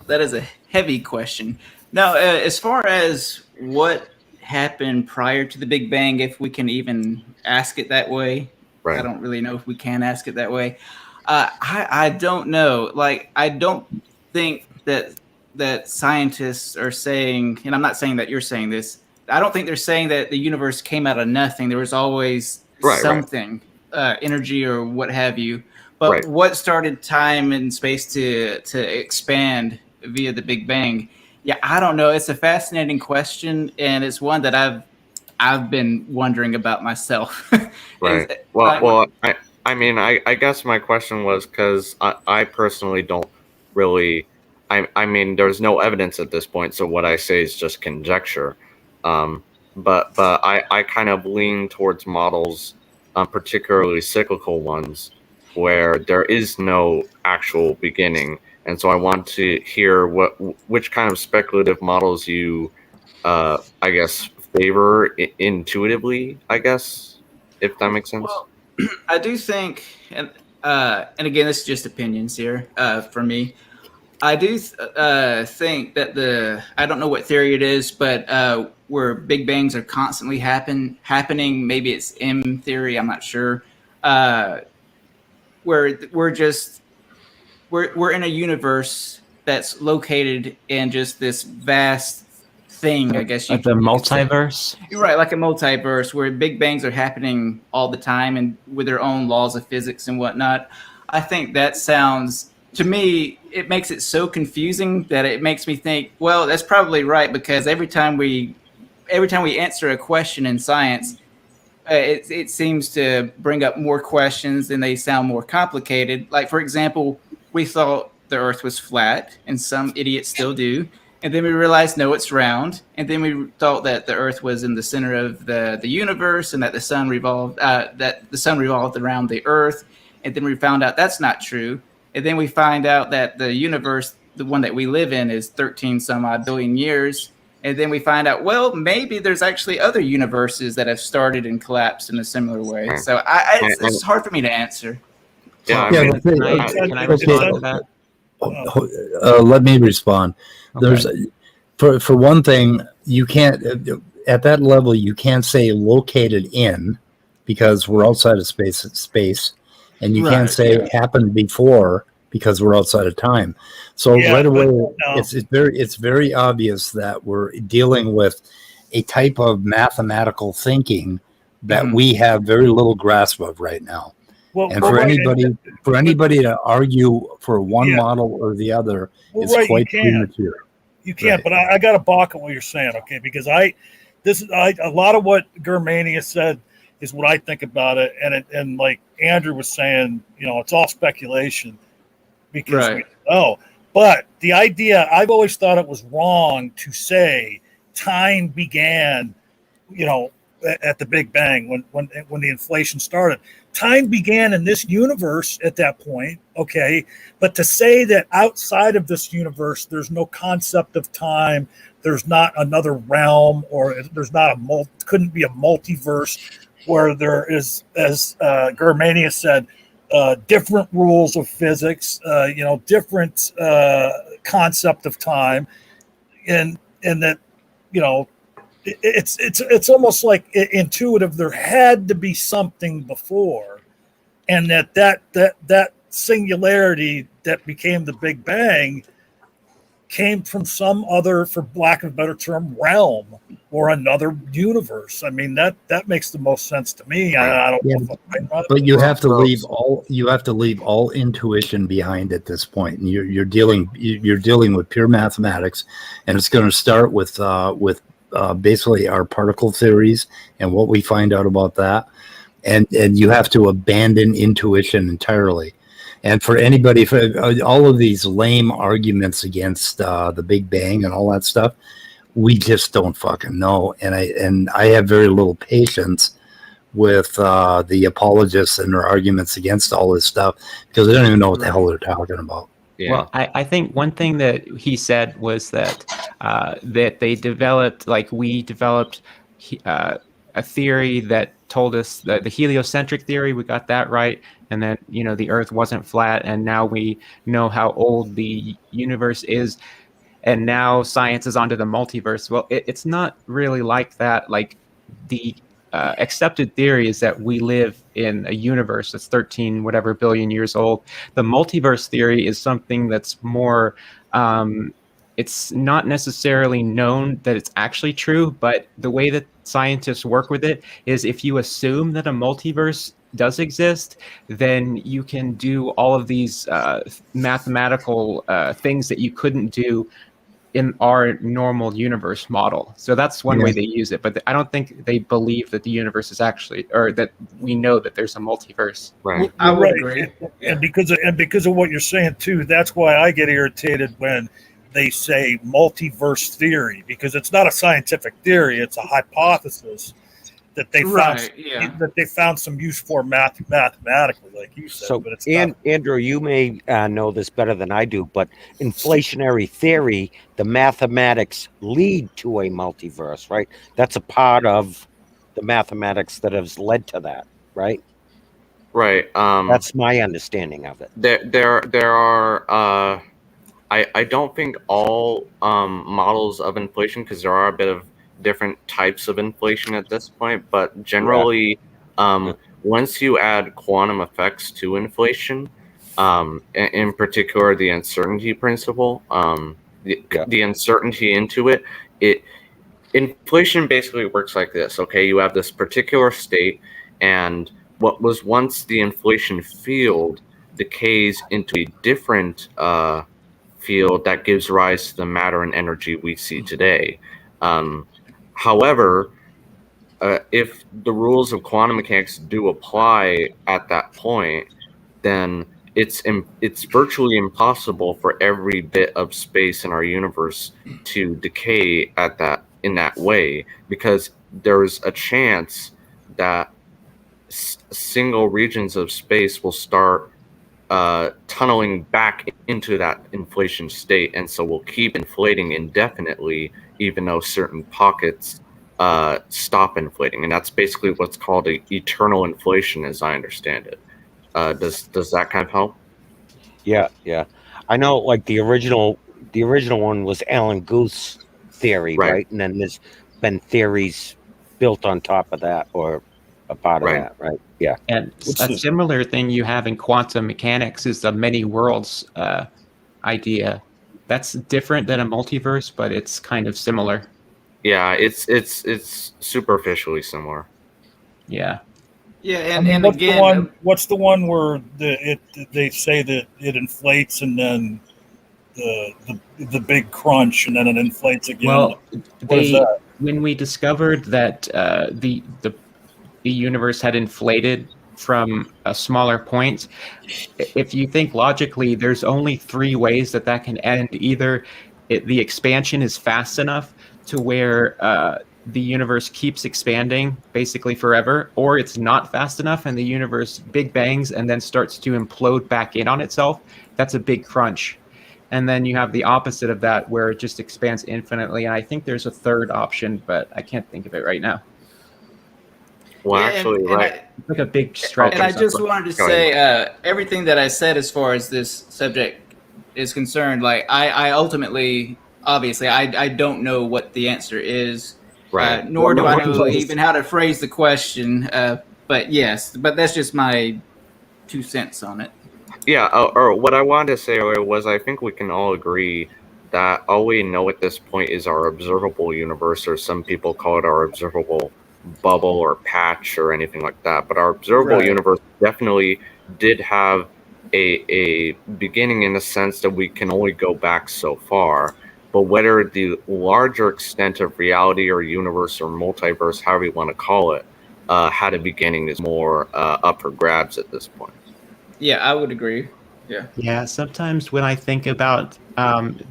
is a heavy question. Now, as far as what happened prior to the Big Bang, if we can even ask it that way, right. I don't really know if we can ask it that way. I don't know. Like, I don't think that scientists are saying, and I'm not saying that you're saying this, I don't think they're saying that the universe came out of nothing. There was always something, energy or what have you. But what started time and space to expand via the Big Bang? Yeah, I don't know. It's a fascinating question, and it's one that I've been wondering about myself. Right. Well, I mean, I guess my question was because I personally don't really. I mean, there's no evidence at this point, so what I say is just conjecture. But I kind of lean towards models, particularly cyclical ones, where there is no actual beginning. And so I want to hear which kind of speculative models you, I guess, favor intuitively, I guess, if that makes sense. Well, I do think, and again, this is just opinions here for me. I do think that I don't know what theory it is, but where Big Bangs are constantly happening, maybe it's M theory, I'm not sure, where we're in a universe that's located in just this vast thing, I guess. Like the multiverse? You're right, like a multiverse where Big Bangs are happening all the time and with their own laws of physics and whatnot. I think that sounds, to me, it makes it so confusing that it makes me think, well, that's probably right, because every time we answer a question in science, it seems to bring up more questions and they sound more complicated. Like, for example, we thought the Earth was flat, and some idiots still do. And then we realized, no, it's round. And then we thought that the Earth was in the center of the universe and that the sun revolved around the Earth. And then we found out that's not true. And then we find out that the universe, the one that we live in, is 13 some odd billion years. And then we find out, well, maybe there's actually other universes that have started and collapsed in a similar way. So it's hard for me to answer. Yeah, can I respond to that? Let me respond. Okay. There's for one thing, you can't at that level you can't say located in, because we're outside of space, and you can't say it happened before because we're outside of time. So right away, it's very obvious that we're dealing with a type of mathematical thinking that we have very little grasp of right now. Well, and for anybody to argue for one model or the other is quite premature. You can't, but I got to balk at what you're saying, okay? Because a lot of what Germania said is what I think about it, and like Andrew was saying, it's all speculation because but the idea, I've always thought it was wrong to say time began, at the Big Bang when the inflation started. Time began in this universe at that point, okay? But to say that outside of this universe, there's no concept of time, there's not another realm, or there's not couldn't be a multiverse where there is, as Germania said, different rules of physics, different concept of time, and that, it's almost like intuitive. There had to be something before, and that singularity that became the Big Bang came from some other, for lack of a better term, realm or another universe. I mean, that makes the most sense to me. I don't know if I'm right, but you have to leave all intuition behind at this point, and you're dealing with pure mathematics, and it's going to start with basically our particle theories and what we find out about that. and you have to abandon intuition entirely. And for anybody, for all of these lame arguments against the Big Bang and all that stuff, we just don't fucking know. And I have very little patience with the apologists and their arguments against all this stuff, because they don't even know what the hell they're talking about. Yeah. Well, I think one thing that he said was that that they developed, like we developed a theory that told us that the heliocentric theory, we got that right. And then, you know, the Earth wasn't flat. And now we know how old the universe is. And now science is onto the multiverse. Well, it's not really like that. Like the accepted theory is that we live in a universe that's 13 whatever billion years old. The multiverse theory is something that's more it's not necessarily known that it's actually true, but the way that scientists work with it is if you assume that a multiverse does exist, then you can do all of these mathematical things that you couldn't do in our normal universe model. So that's one way they use it, but I don't think they believe that the universe is actually, or that we know that there's a multiverse. Right. I would agree. And because of what you're saying too, that's why I get irritated when they say multiverse theory, because it's not a scientific theory; it's a hypothesis that they found that they found some use for mathematically, like you said. So, but it's Andrew, you may know this better than I do, but inflationary theory, the mathematics lead to a multiverse, right? That's a part of the mathematics that has led to that, right? Right. That's my understanding of it. There are. I don't think all models of inflation, because there are a bit of different types of inflation at this point, but generally, once you add quantum effects to inflation, in particular the uncertainty principle, the uncertainty into it, inflation basically works like this. Okay, you have this particular state, and what was once the inflation field decays into a different field that gives rise to the matter and energy we see today. However, if the rules of quantum mechanics do apply at that point, then it's virtually impossible for every bit of space in our universe to decay in that way, because there's a chance that single regions of space will start tunneling back into that inflation state, and so we'll keep inflating indefinitely, even though certain pockets stop inflating, and that's basically what's called eternal inflation, as I understand it. Does that kind of help? Yeah. I know, like the original one was Alan Guth's theory, right? And then there's been theories built on top of that, or a part of that, right? Yeah. And a similar thing you have in quantum mechanics is the many worlds idea. That's different than a multiverse, but it's kind of similar. Yeah, it's superficially similar. Yeah, and what's again, what's the one where they say that it inflates and then the big crunch and then it inflates again? Well, when we discovered that the universe had inflated from a smaller point, if you think logically, there's only three ways that can end. Either the expansion is fast enough to where the universe keeps expanding basically forever, or it's not fast enough and the universe big bangs and then starts to implode back in on itself. That's a big crunch. And then you have the opposite of that, where it just expands infinitely. And I think there's a third option, but I can't think of it right now. Well, actually, it's like a big stretch. And I just wanted to say everything that I said as far as this subject is concerned. Like I ultimately, obviously, I don't know what the answer is, right? Nor do I know even how to phrase the question. But yes, but that's just my 2 cents on it. Yeah, or what I wanted to say earlier was I think we can all agree that all we know at this point is our observable universe, or some people call it our observable bubble or patch or anything like that. But our observable universe definitely did have a beginning, in the sense that we can only go back so far. But whether the larger extent of reality or universe or multiverse, however you want to call it, had a beginning is more up for grabs at this point. Yeah, I would agree. Yeah. Yeah, sometimes when I think about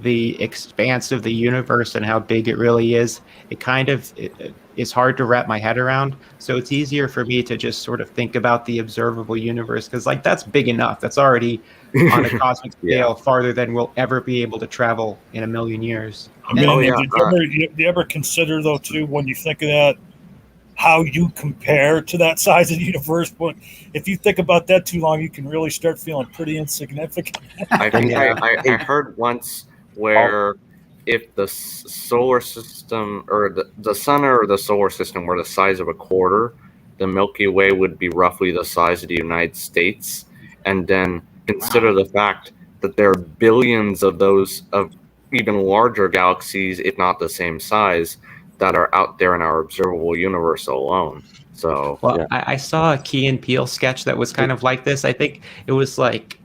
the expanse of the universe and how big it really is, it's hard to wrap my head around. So it's easier for me to just sort of think about the observable universe because, like, that's big enough. That's already on a cosmic scale farther than we'll ever be able to travel in a million years. I mean, do you ever consider, though, too, when you think of that, how you compare to that size of the universe? But if you think about that too long, you can really start feeling pretty insignificant. I think I heard once where if the solar system or the sun or the solar system were the size of a quarter, the Milky Way would be roughly the size of the United States. And then consider the fact that there are billions of those of even larger galaxies, if not the same size, that are out there in our observable universe alone. So, well, I saw a Key and Peele sketch that was kind of like this. I think it was like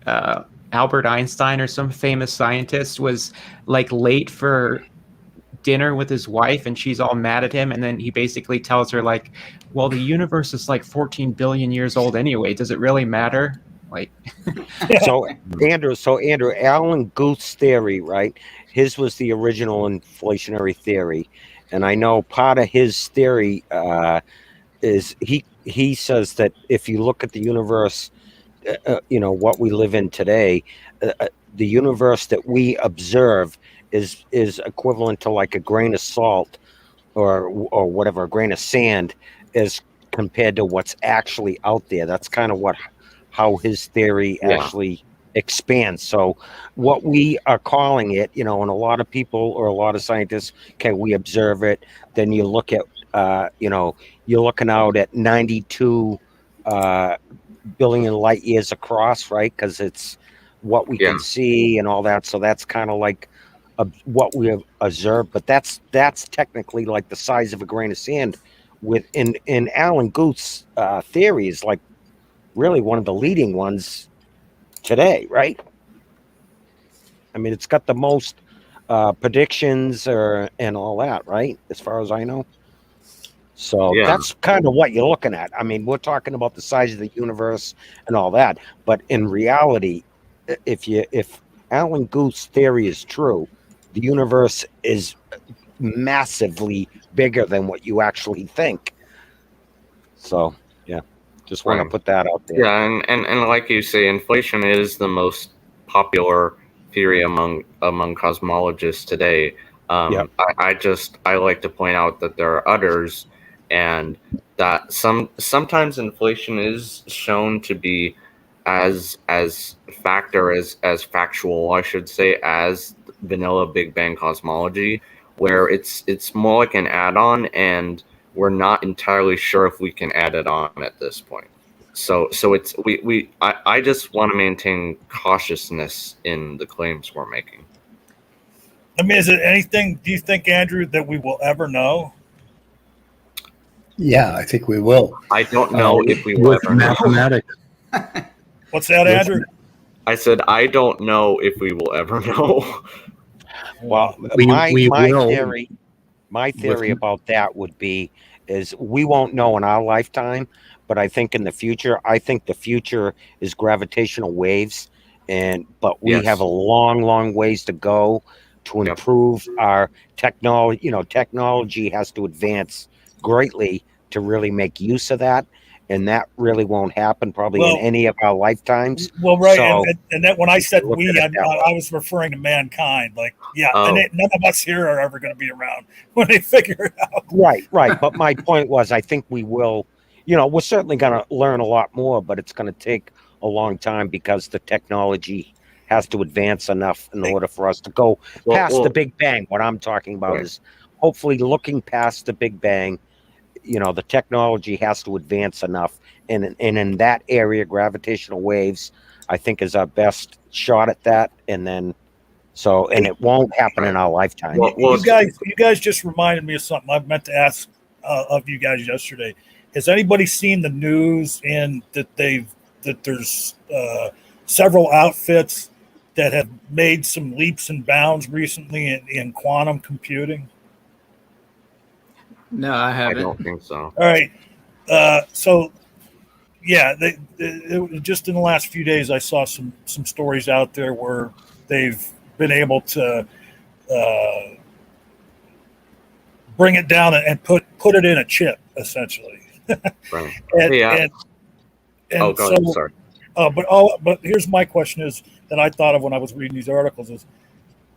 Albert Einstein or some famous scientist was like late for dinner with his wife and she's all mad at him. And then he basically tells her like, well, the universe is like 14 billion years old anyway. Does it really matter? Like, so Andrew, Alan Guth's theory, right? His was the original inflationary theory. And I know part of his theory is he says that if you look at the universe, what we live in today, the universe that we observe is equivalent to like a grain of salt or whatever, a grain of sand, as compared to what's actually out there. That's kind of how his theory actually expands. So what we are calling it, and a lot of people or a lot of scientists, okay, we observe it. Then you look at, you're looking out at 92 billion light years across, right? Because it's what we can see and all that. So that's kind of like what we have observed. But that's technically like the size of a grain of sand. In Alan Guth's theory is like really one of the leading ones today, right? I mean, it's got the most predictions and all that, right? As far as I know. So that's kind of what you're looking at. I mean, we're talking about the size of the universe and all that, but in reality, if Alan Guth's theory is true, the universe is massively bigger than what you actually think. So, just want to put that out there. Yeah, and like you say, inflation is the most popular theory among cosmologists today. I like to point out that there are others, and that sometimes inflation is shown to be as factual, I should say, as vanilla Big Bang cosmology, where it's more like an add-on, and we're not entirely sure if we can add it on at this point. So it's I just want to maintain cautiousness in the claims we're making. I mean, is it anything, do you think, Andrew, that we will ever know? Yeah, I think we will. I don't know if we will ever mathematics. know. What's that, Andrew? I said I don't know if we will ever know. Well, my theory about that would be is we won't know in our lifetime, but I think in the future, the future is gravitational waves, but we have a long ways to go to improve our technology. Technology has to advance greatly to really make use of that, and that really won't happen probably in any of our lifetimes. Well, right, so, and that when I said we, I was referring to mankind. Like, and none of us here are ever going to be around when they figure it out. Right. But my point was, I think we will. We're certainly going to learn a lot more, but it's going to take a long time because the technology has to advance enough in order for us to go past the Big Bang. What I'm talking about is hopefully looking past the Big Bang. The technology has to advance enough, and in that area, gravitational waves, I think, is our best shot at that. And then, and it won't happen in our lifetime. You guys just reminded me of something I meant to ask of you guys yesterday. Has anybody seen the news that there's several outfits that have made some leaps and bounds recently in quantum computing? No, I haven't. I don't think so. All right. So yeah, just in the last few days, I saw some stories out there where they've been able to bring it down and put it in a chip, essentially. Right. And go ahead. Sorry. But here's my question: is that I thought of when I was reading these articles is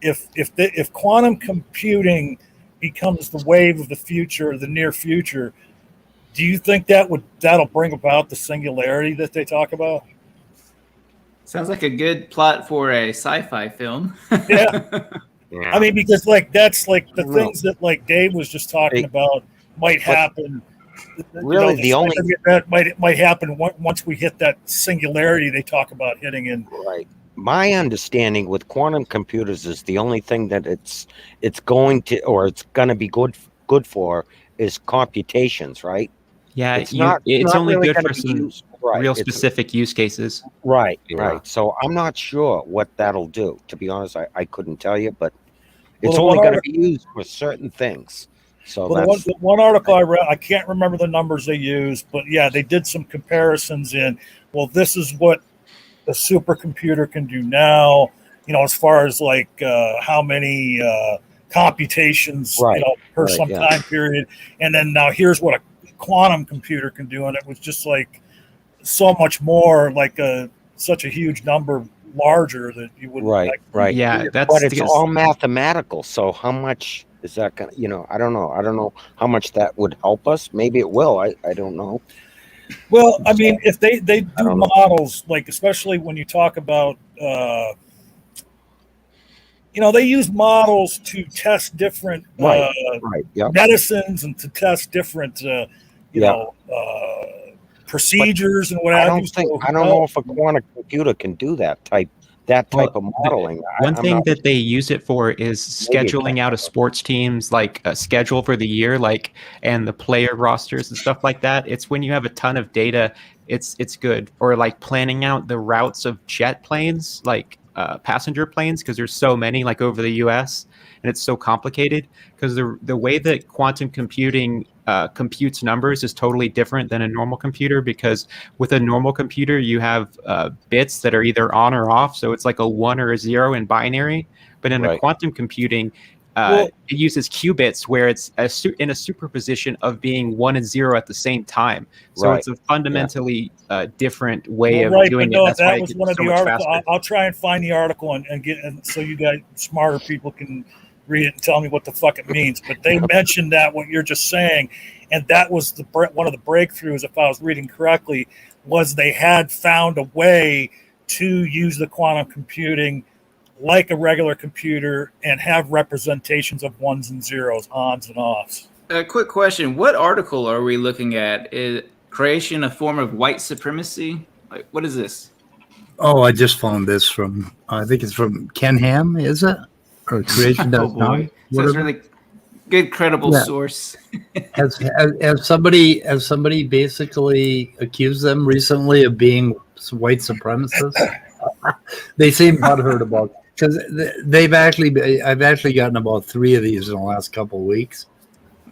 if quantum computing becomes the wave of the future, the near future. Do you think that'll bring about the singularity that they talk about? Sounds like a good plot for a sci-fi film. Yeah. I mean, because that's like the things that like Dave was just talking about might happen. Really, the only that might happen once we hit that singularity they talk about hitting in. Right. My understanding with quantum computers is the only thing that it's going to be good for is computations, right? Yeah, it's only really good for some real specific use cases. Right, right. So I'm not sure what that'll do. To be honest, I couldn't tell you, but it's only going to be used for certain things. So the one article I read, I can't remember the numbers they used, but yeah, they did some comparisons in, well, this is what a supercomputer can do now, as far as like how many computations per some time period. And then now here's what a quantum computer can do, and it was just like so much more, like such a huge number larger that you would yeah, but it's all mathematical. So how much is that gonna, I don't know how much that would help us. Maybe it will. I don't know. Well, I mean, if they do models, like especially when you talk about they use models to test different medicines and to test different procedures and what I don't know if a quantum computer can do that type of modeling. One thing that they use it for is scheduling out a sports team's like a schedule for the year, and the player rosters and stuff like that. It's when you have a ton of data, it's good. Or like planning out the routes of jet planes, like passenger planes, because there's so many like over the US, and it's so complicated because the way that quantum computing computes numbers is totally different than a normal computer, because with a normal computer you have bits that are either on or off, so it's like a 1 or a 0 in binary. But in a quantum computing, it uses qubits, where it's in a superposition of being 1 and 0 at the same time. So it's a fundamentally different way of doing it. That's that was one of the articles. I'll try and find the article and so you guys, smarter people, can read it and tell me what the fuck it means. But they mentioned that what you're just saying, and that was one of the breakthroughs, if I was reading correctly, was they had found a way to use the quantum computing like a regular computer and have representations of 1s and 0s, ons and offs. A quick question: what article are we looking at? Is creation a form of white supremacy? Like, what is this? Oh, I just found this from, I think it's from Ken Ham, is it? Or creation.com. Oh, so it's really good, credible source. Has somebody basically accused them recently of being white supremacists? They seem butthurt about, because I've actually gotten about 3 of these in the last couple of weeks.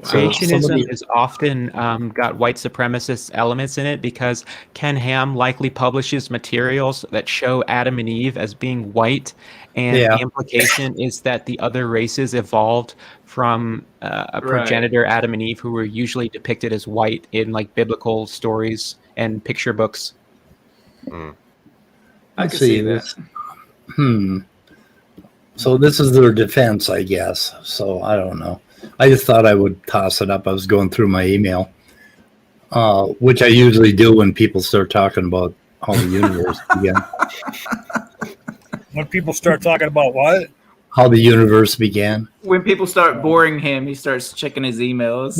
Creationism has often got white supremacist elements in it, because Ken Ham likely publishes materials that show Adam and Eve as being white, and the implication is that the other races evolved from a progenitor, Adam and Eve, who were usually depicted as white in like biblical stories and picture books. I can see that. So this is their defense, I guess. So I don't know. I just thought I would toss it up. I was going through my email, which I usually do when people start talking about how the universe began. When people start talking about what? How the universe began. When people start boring him, he starts checking his emails.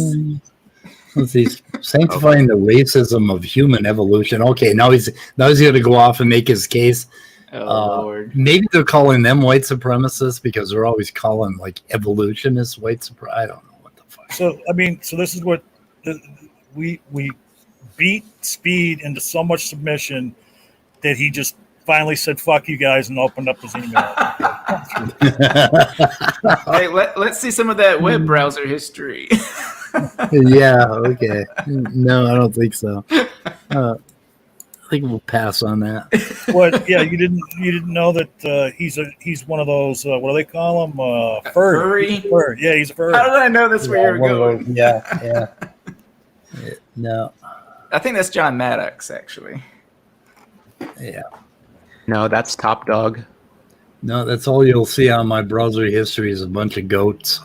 Let's see, sanctifying the racism of human evolution. Okay, now he's going to go off and make his case. Oh, Lord. Maybe they're calling them white supremacists because they're always calling like evolutionists white supremacists. I don't know what the fuck. So this is what we beat Speed into so much submission that he just finally said "fuck you guys" and opened up his email. Hey, let's see some of that web browser history. Yeah. Okay. No, I don't think so. I think we'll pass on that. What? Yeah, you didn't know that he's one of those what do they call them? Furry. Furry? Yeah, he's a furry. How did I know that's where you were one of going? those- yeah. No. I think that's John Maddox, actually. Yeah. No, that's Top Dog. No, that's all you'll see on my browser history is a bunch of goats.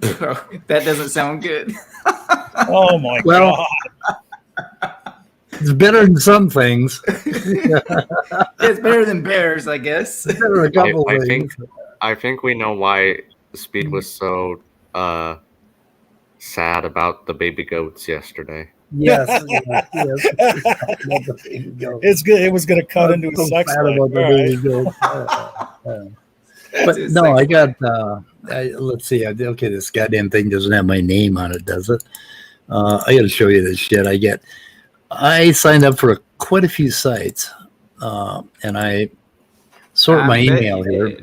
That doesn't sound good. Oh my Well, god! It's better than some things. It's better than bears, I guess. Better than a couple things. I think we know why Speed was so sad about the baby goats yesterday. Yes. It's good. It was going to cut into a sex life. But no, I got. Let's see. Okay, this goddamn thing doesn't have my name on it, does it? I got to show you this shit. I signed up for quite a few sites, and I sort my email here.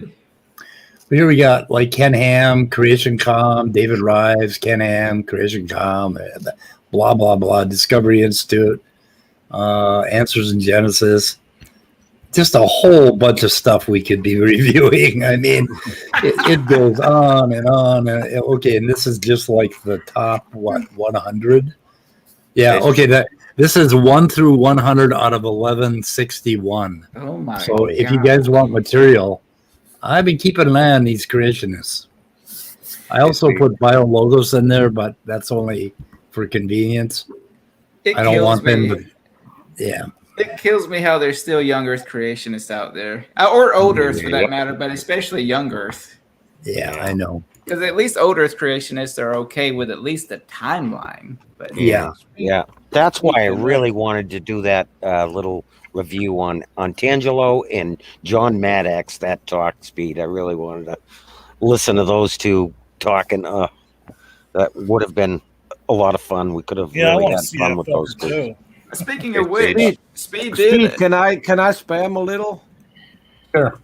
But here we got like Ken Ham, Creation.com, David Rives, Ken Ham, Creation.com, blah blah blah, Discovery Institute, Answers in Genesis. Just a whole bunch of stuff we could be reviewing. I mean, it goes on and on. Okay, and this is just like the top 100. Yeah. Okay. This is 1 through 100 out of 1161. Oh my! So if you guys want material, I've been keeping an eye on these creationists. I also put bio logos in there, but that's only for convenience. I don't want them to. Yeah. It kills me how there's still young Earth creationists out there, or old Earth for that matter, but especially young Earth. Yeah, I know. Because at least old Earth creationists are okay with at least the timeline. But yeah. That's why I really wanted to do that little review on Tangelo and John Maddox, that talk Speed. I really wanted to listen to those two talking. That would have been a lot of fun. We could have really had fun with those two. Speaking of which, Speed did. Speed, can I spam a little? Sure.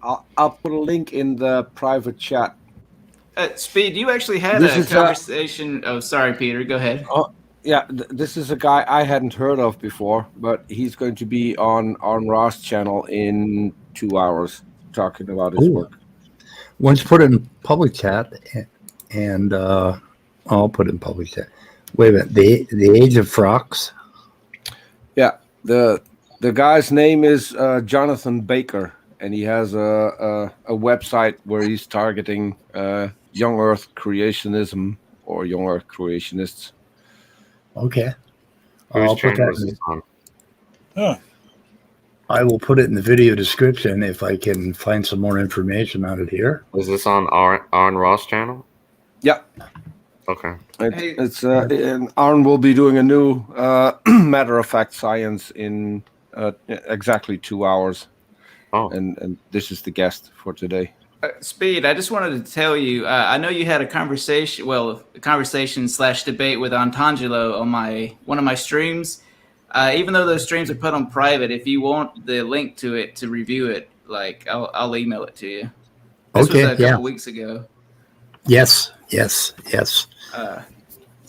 I'll put a link in the private chat. Speed, you actually had a conversation. Oh, sorry, Peter. Go ahead. Yeah, this is a guy I hadn't heard of before, but he's going to be on Aron Ra's channel in 2 hours talking about his work. Once put it in public chat, and I'll put it in public chat. Wait a minute. The Age of Frocks. Yeah, the guy's name is Jonathan Baker, and he has a website where he's targeting young Earth creationism or young Earth creationists. Okay. I'll put that in. I will put it in the video description if I can find some more information on it here. Is this on Aron Ra's channel? Yeah. Okay. And Aron will be doing a new matter of fact science in exactly 2 hours. Oh. And this is the guest for today. Speed, I just wanted to tell you, I know you had a conversation / debate with Antangelo on one of my streams. Even though those streams are put on private, if you want the link to it to review it, like I'll email it to you. This was a couple weeks ago. Yes.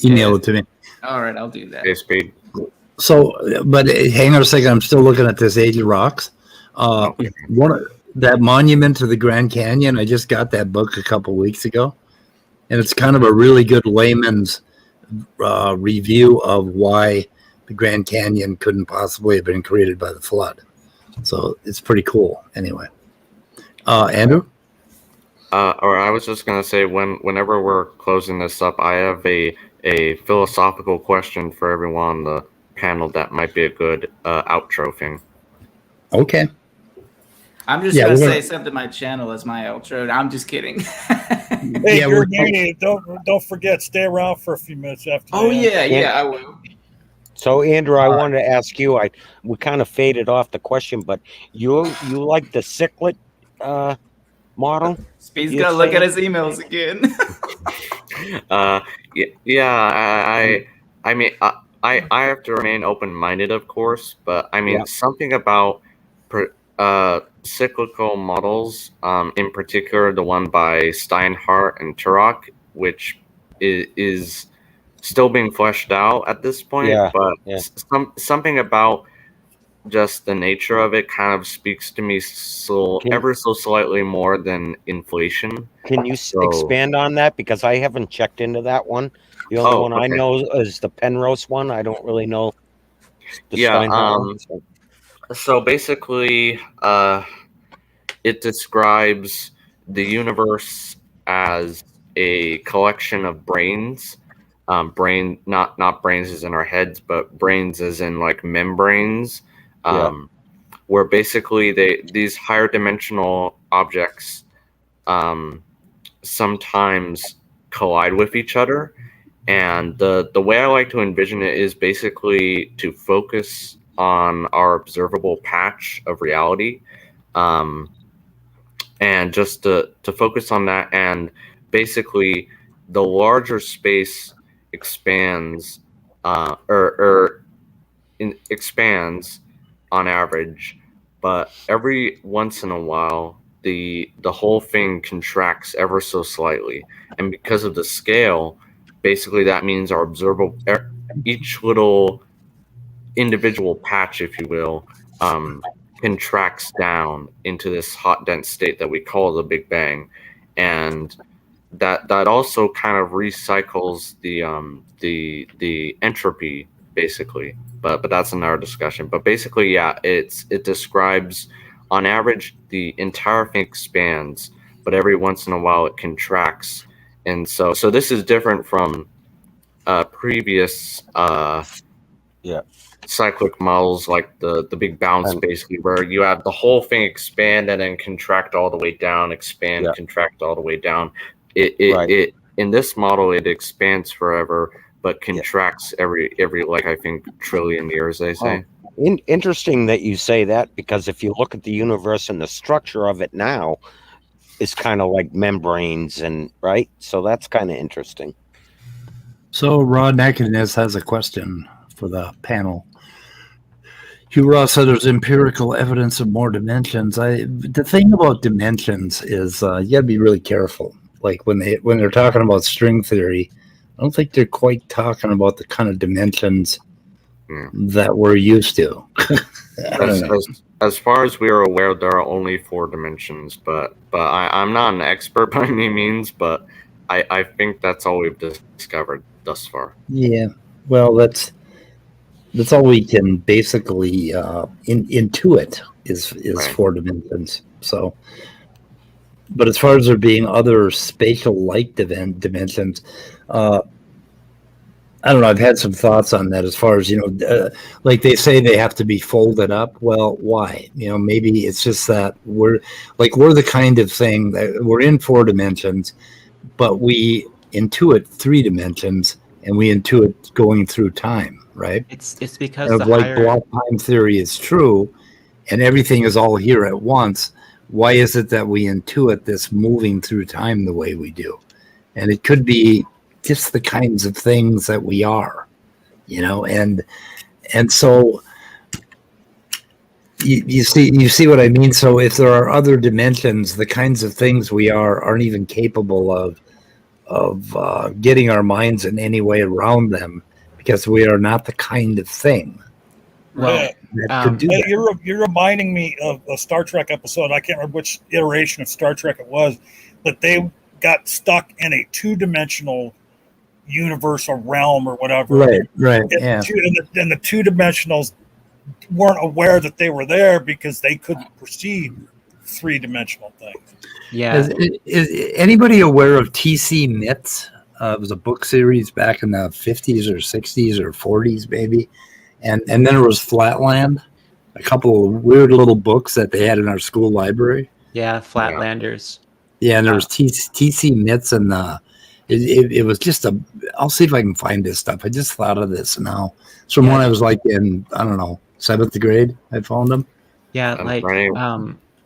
Email it to me. All right, I'll do that. Hey, Speed. So, but hang on a second. I'm still looking at this Age of Rocks. That Monument to the Grand Canyon, I just got that book a couple weeks ago, and it's kind of a really good layman's review of why the Grand Canyon couldn't possibly have been created by the flood. So it's pretty cool. Anyway, Andrew? Or I was just gonna say, whenever we're closing this up, I have a philosophical question for everyone on the panel that might be a good outro thing. Okay. I'm just gonna say something to my channel as my outro. I'm just kidding. Hey, don't forget, stay around for a few minutes after. Yeah, I will. So, Andrew, I wanted to ask you. We kind of faded off the question, but you like the ciclet model? Speed's gonna look at his emails again. I mean, I have to remain open-minded, of course, but I mean something about cyclical models, in particular the one by Steinhardt and Turok, which is still being fleshed out at this point. Yeah, But yeah. something about just the nature of it kind of speaks to me ever so slightly more than inflation. Can you expand on that? Because I haven't checked into that one. The only one I know is the Penrose one. I don't really know the Steinhardt one. So basically, it describes the universe as a collection of brains. Not brains as in our heads, but brains as in like membranes. Where basically these higher dimensional objects sometimes collide with each other. And the way I like to envision it is basically to focus on our observable patch of reality, and just to focus on that. And basically, the larger space expands, expands on average, but every once in a while, the whole thing contracts ever so slightly. And because of the scale, basically that means our observable, each little individual patch, if you will, contracts down into this hot dense state that we call the Big Bang. And that also kind of recycles the entropy, basically. But that's another discussion. But basically, yeah, it describes, on average, the entire thing expands, but every once in a while it contracts. And so this is different from previous cyclic models, like the big bounce, basically, where you have the whole thing expand and then contract all the way down, expand, contract all the way down. It in this model, it expands forever, but contracts every like, I think, trillion years, they say. Interesting that you say that, because if you look at the universe and the structure of it now, it's kind of like membranes, and right, so that's kind of interesting. So Raw Nakedness has a question for the panel. Hugh Ross said there's empirical evidence of more dimensions. The thing about dimensions is you gotta be really careful. Like when they're talking about string theory, I don't think they're quite talking about the kind of dimensions that we're used to. As far as we are aware, there are only 4 dimensions, but I'm not an expert by any means, but I think that's all we've discovered thus far. Yeah, well, that's all we can basically intuit is right. 4 dimensions. So, but as far as there being other spatial-like dimensions, I don't know. I've had some thoughts on that. As far as like they say they have to be folded up. Well, why? Maybe it's just that we're the kind of thing that we're in 4 dimensions, but we intuit 3 dimensions, and we intuit going through time. Right? It's because block time theory is true, and everything is all here at once. Why is it that we intuit this moving through time the way we do? And it could be just the kinds of things that we are, and so you see what I mean. So if there are other dimensions, the kinds of things we aren't even capable of getting our minds in any way around them, because we are not the kind of thing. Well, you're reminding me of a Star Trek episode. I can't remember which iteration of Star Trek it was, but they got stuck in a 2-dimensional universe or realm or whatever. Right. And the 2-dimensionals weren't aware that they were there because they couldn't perceive 3-dimensional things. Yeah. Is anybody aware of T.C. Myths? It was a book series back in the 50s or 60s or 40s, maybe. And then there was Flatland, a couple of weird little books that they had in our school library. Yeah, Flatlanders. Yeah, and there was T.C. Myths, and it was just I'll see if I can find this stuff. I just thought of this now. It's from when I was like in, I don't know, 7th grade, I found them. Yeah, like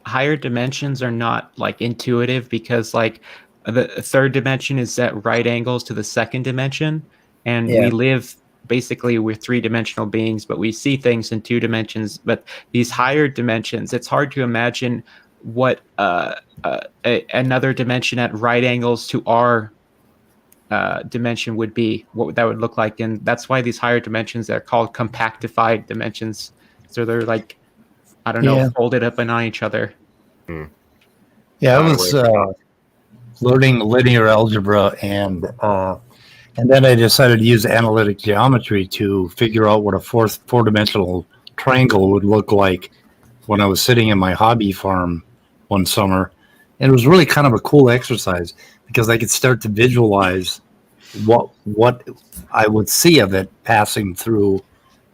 higher dimensions are not like intuitive, because like the 3rd dimension is at right angles to the 2nd dimension, and we live basically, we're 3-dimensional beings, but we see things in 2 dimensions. But these higher dimensions, it's hard to imagine what another dimension at right angles to our dimension would be, what that would look like. And that's why these higher dimensions are called compactified dimensions. So they're like, I don't know, folded up and on each other. Yeah, I was learning linear algebra, and then I decided to use analytic geometry to figure out what a four-dimensional triangle would look like when I was sitting in my hobby farm one summer. And it was really kind of a cool exercise because I could start to visualize what I would see of it passing through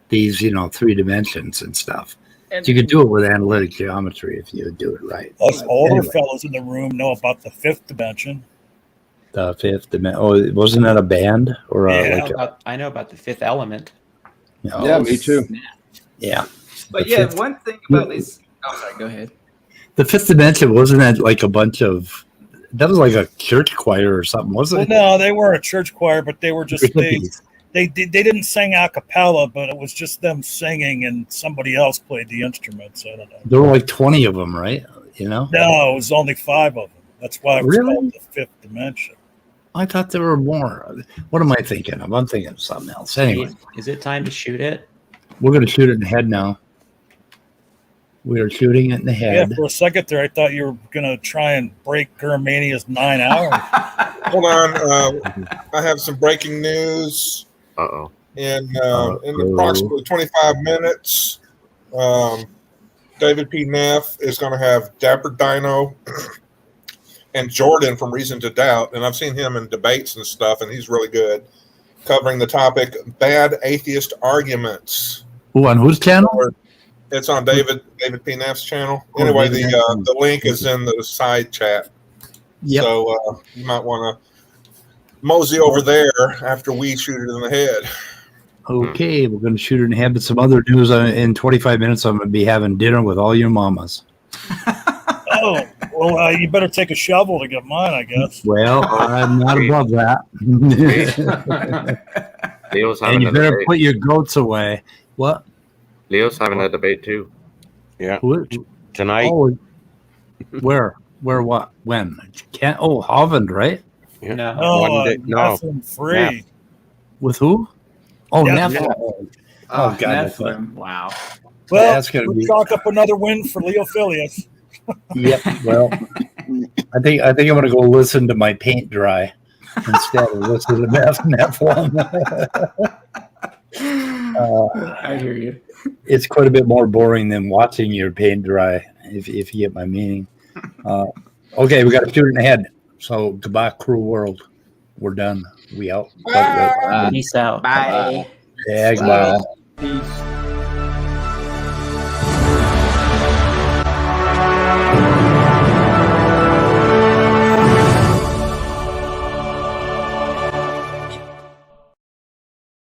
these, 3 dimensions and stuff. And you could do it with analytic geometry if you do it right. Us older fellows in the room know about the 5th dimension. The 5th dimension. Oh, wasn't that a band or I know about the 5th element. Yeah, me too. Yeah. But yeah, one thing about this. Oh, sorry. Go ahead. The 5th dimension, wasn't that like a bunch of? That was like a church choir or something, wasn't it? No, they weren't a church choir, but they were just they didn't sing a cappella, but it was just them singing, and somebody else played the instruments. I don't know. There were like 20 of them, right? No, it was only 5 of them. That's why it was called the 5th dimension. I thought there were more. What am I thinking of? I'm thinking of something else. Anyway, is it time to shoot it? We're going to shoot it in the head now. We are shooting it in the head. Yeah, for a second there, I thought you were going to try and break Gurmania's 9 hours. Hold on. I have some breaking news. In approximately 25 minutes, David P. Neff is going to have Dapper Dino and Jordan from Reason to Doubt, and I've seen him in debates and stuff, and he's really good, covering the topic Bad Atheist Arguments. Who, on whose channel? It's on David P. Neff's channel. Anyway, the link is in the side chat. Yep. So you might want to mosey over there after we shoot it in the head. Okay, we're going to shoot it in the head. But some other news in 25 minutes, I'm going to be having dinner with all your mamas. Oh, well, you better take a shovel to get mine, I guess. Well, I'm not above that. Leo's having and you a better debate. put your goats away. What? Leo's having a debate too. Yeah. Who? Tonight. Oh, where? What? When? Can't. Oh, Hovland, right? Yeah. No. Free. Neff. With who? Oh, Neff. Neff. Oh, God. Wow. Well, that's gonna be chalk up another win for Leo Filius. Yep. Well, I think I'm going to go listen to my paint dry instead of listen to Neff one. I hear you. It's quite a bit more boring than watching your paint dry, if you get my meaning. Okay, we got to shoot it in the head. So goodbye, cruel world. We're done. We out. Peace out. Bye. Yeah, goodbye. Peace.